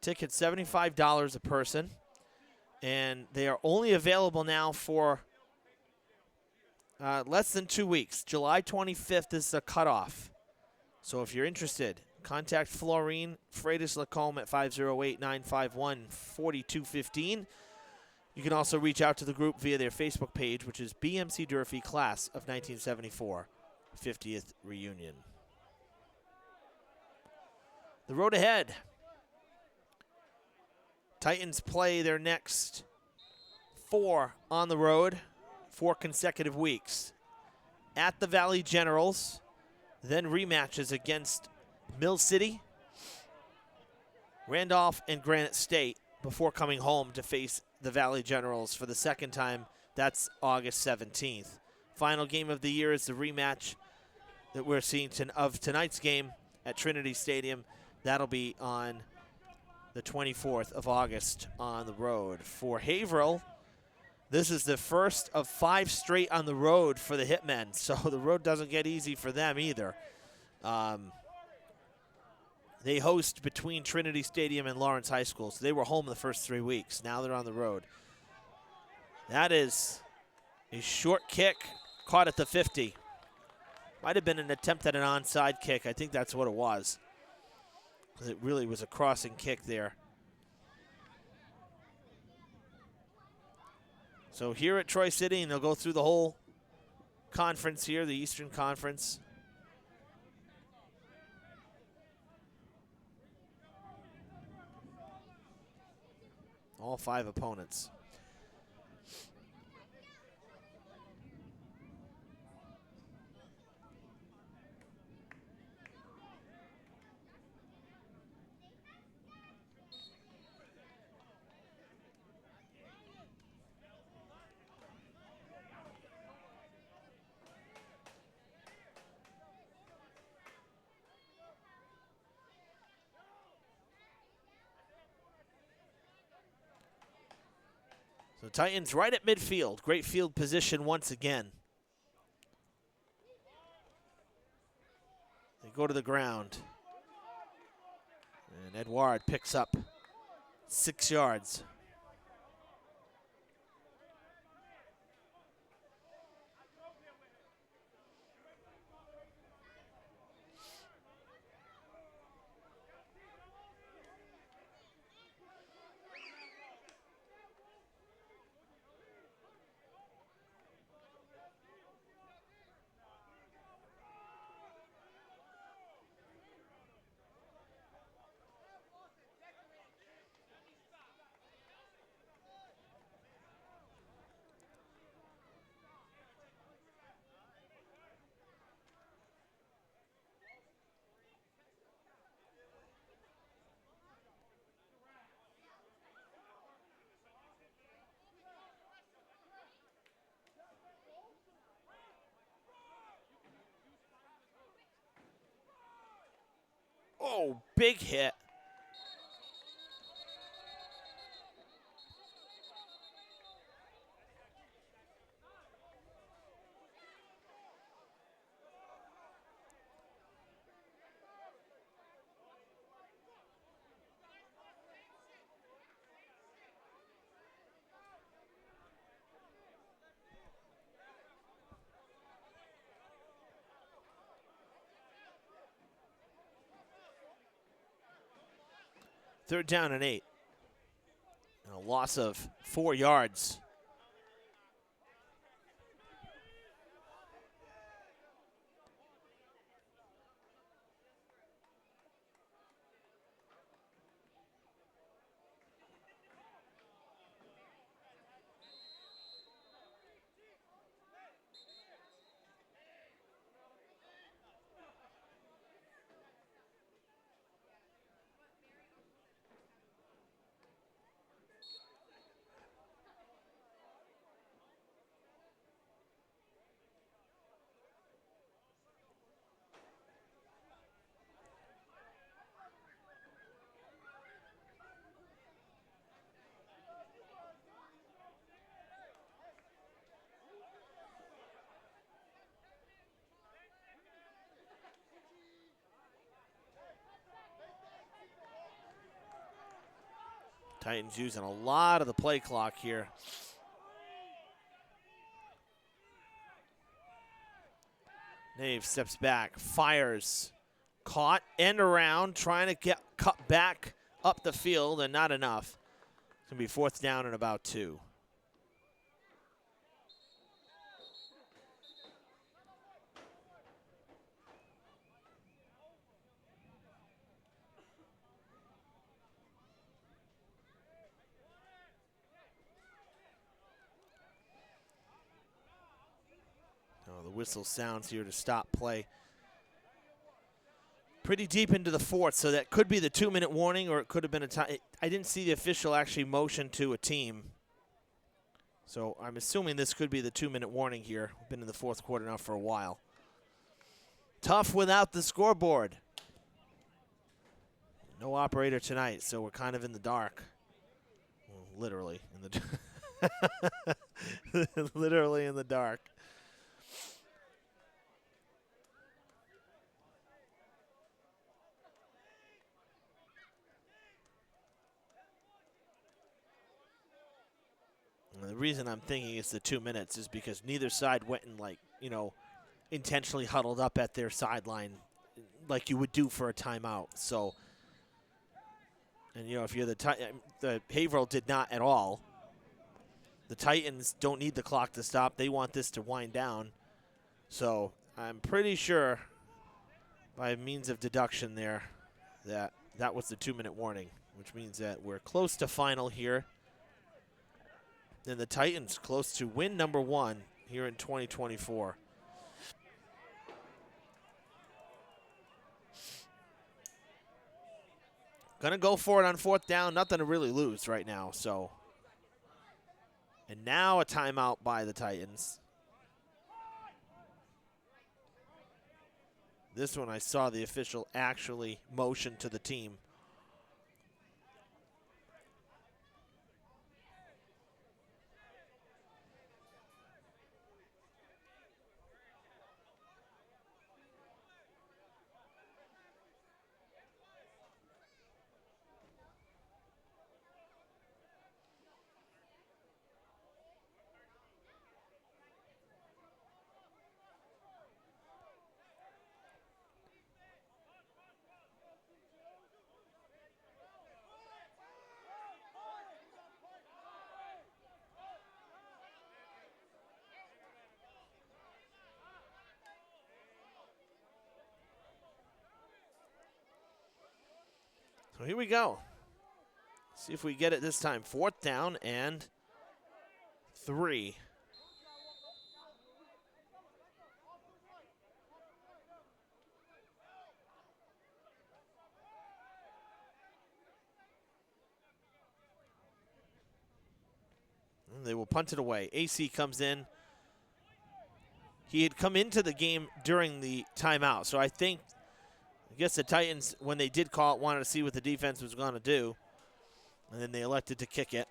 Tickets $75 a person. And they are only available now for less than 2 weeks. July 25th is the cutoff. So if you're interested, contact Florine Freitas-Lacombe at 508-951-4215. You can also reach out to the group via their Facebook page, which is BMC Durfee Class of 1974 50th Reunion. The road ahead. Titans play their next 4 on the road, 4 consecutive weeks. At the Valley Generals, then rematches against Mill City, Randolph, and Granite State before coming home to face the Valley Generals for the second time. That's August 17th. Final game of the year is the rematch that we're seeing of tonight's game at Trinity Stadium. That'll be on the 24th of August on the road. For Haverhill, this is the first of 5 straight on the road for the Hitmen, so the road doesn't get easy for them either. They host between Trinity Stadium and Lawrence High School, so they were home the first 3 weeks. Now they're on the road. That is a short kick, caught at the 50. Might have been an attempt at an onside kick. I think that's what it was. It really was a crossing kick there. So here at Troy City, and they'll go through the whole conference here, the Eastern Conference. All 5 opponents. So Titans right at midfield. Great field position once again. They go to the ground. And Edouard picks up 6 yards. Oh, big hit. Third down and 8. And a loss of 4 yards. Titans using a lot of the play clock here. Nave steps back, fires, caught, end around, trying to get cut back up the field, and not enough. It's going to be 4th down and about 2. whistle sounds here to stop play. Pretty deep into the fourth, so that could be the 2-minute warning, or it could have been a time. I didn't see the official actually motion to a team. So I'm assuming this could be the 2-minute warning here. We've been in the fourth quarter now for a while. Tough without the scoreboard. No operator tonight, so we're kind of in the dark. Well, literally in the literally in the dark. And the reason I'm thinking it's the 2 minutes is because neither side went and, like, you know, intentionally huddled up at their sideline like you would do for a timeout. So, and, you know, if you're the Haverhill did not at all. The Titans don't need the clock to stop. They want this to wind down. So I'm pretty sure by means of deduction there that that was the 2-minute warning, which means that we're close to final here. And the Titans close to win number 1 here in 2024. Gonna go for it on 4th down. Nothing to really lose right now. So, and now a timeout by the Titans. This one I saw the official actually motion to the team. So here we go. See if we get it this time. 4th down and 3. And they will punt it away. AC comes in. He had come into the game during the timeout, so I guess the Titans, when they did call it, wanted to see what the defense was going to do, and then they elected to kick it.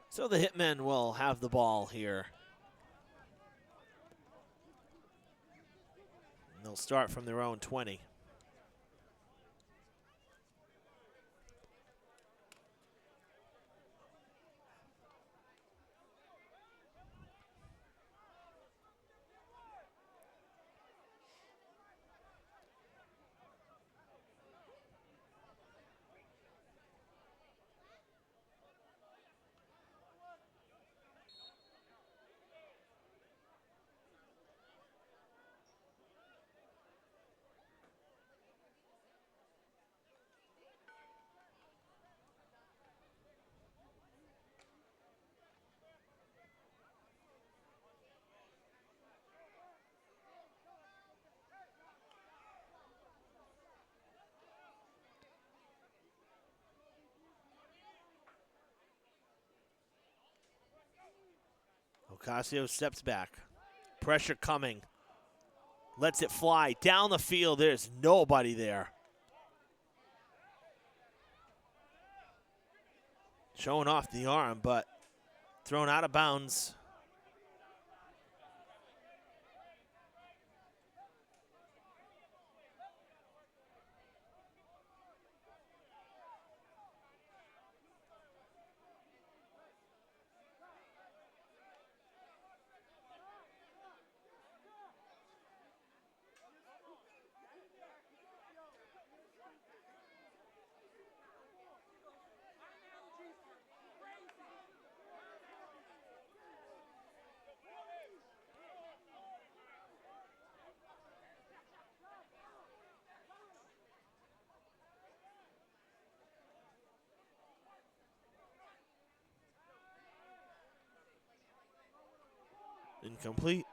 So the Hitmen will have the ball here. And they'll start from their own 20. Ocasio steps back. Pressure coming. Lets it fly down the field. There's nobody there. Showing off the arm, but thrown out of bounds. Incomplete.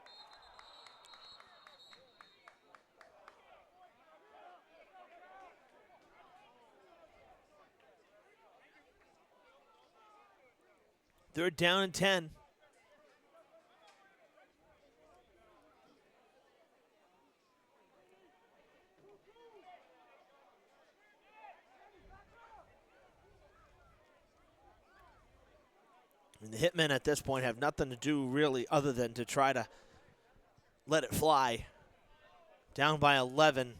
Third down and 10. And the Hitmen at this point have nothing to do really other than to try to let it fly. Down by 11.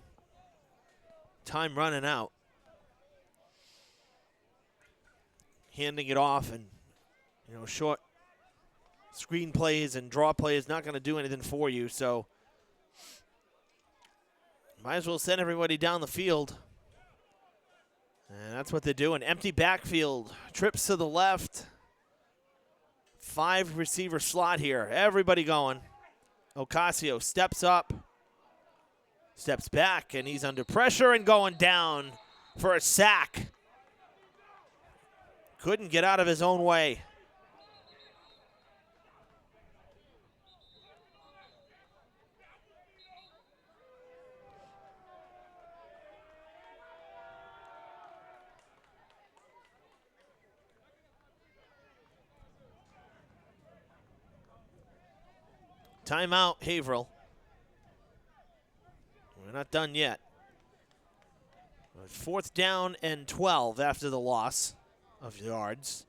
Time running out. Handing it off and, short screen plays and draw plays not going to do anything for you. So might as well send everybody down the field. And that's what they're doing. Empty backfield. Trips to the left. 5 receiver slot here. Everybody going. Ocasio steps up. Steps back, and he's under pressure and going down for a sack. Couldn't get out of his own way. Timeout, Haverhill. We're not done yet. 4th down and 12 after the loss of yards.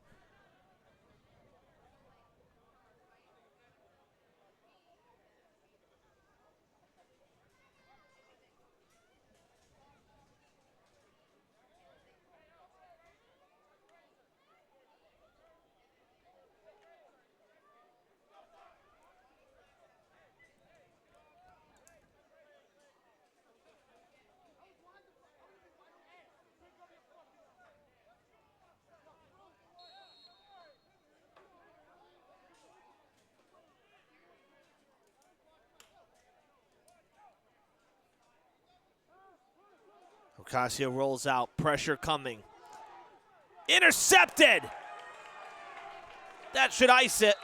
Ocasio rolls out, pressure coming. Intercepted! That should ice it.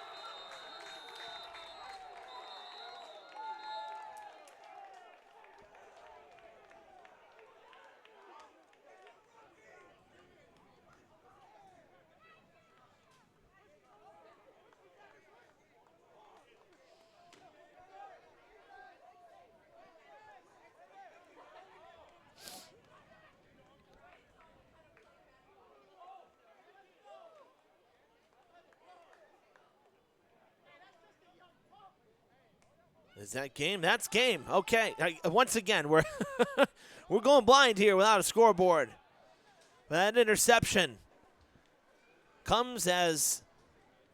Is that game? That's game. Okay. Once again, we're we're going blind here without a scoreboard. That interception comes as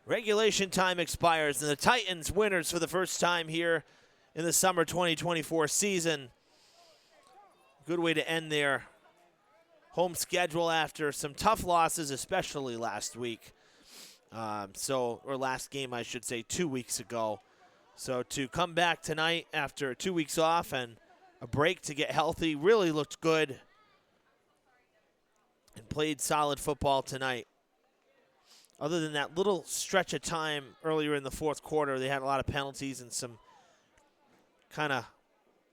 regulation time expires, and the Titans winners for the first time here in the summer 2024 season. Good way to end their home schedule after some tough losses, especially last week. Or last game, I should say, 2 weeks ago. So to come back tonight after 2 weeks off and a break to get healthy, really looked good and played solid football tonight. Other than that little stretch of time earlier in the fourth quarter, they had a lot of penalties and some kind of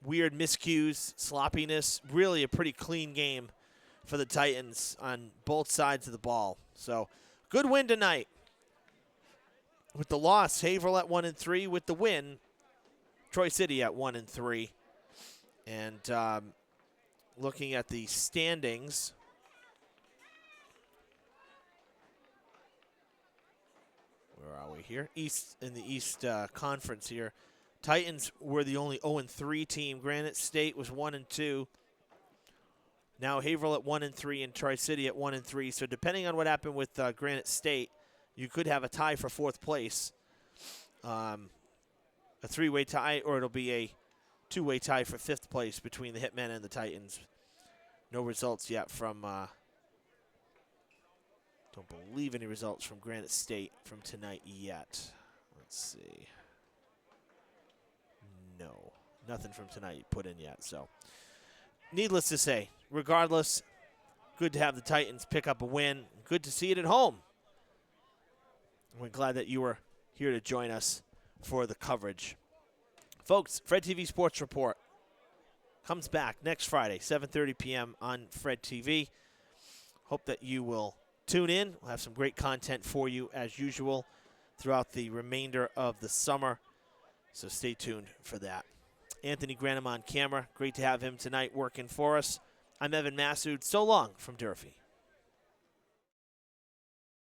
weird miscues, sloppiness. Really a pretty clean game for the Titans on both sides of the ball. So good win tonight. With the loss, Haverhill at 1-3. With the win, Troy City at 1-3. And looking at the standings, where are we here? In the East Conference here. Titans were the only 0-3 team. Granite State was 1-2. Now Haverhill at 1-3 and Troy City at 1-3. So depending on what happened with Granite State, you could have a tie for 4th place, a 3-way tie, or it'll be a 2-way tie for 5th place between the Hitmen and the Titans. No results yet from, don't believe any results from Granite State from tonight yet. Let's see. No, nothing from tonight put in yet. So, needless to say, regardless, good to have the Titans pick up a win. Good to see it at home. We're glad that you were here to join us for the coverage. Folks, Fred TV Sports Report comes back next Friday, 7:30 p.m. on Fred TV. Hope that you will tune in. We'll have some great content for you as usual throughout the remainder of the summer, so stay tuned for that. Anthony Granum on camera. Great to have him tonight working for us. I'm Evan Massoud. So long from Durfee.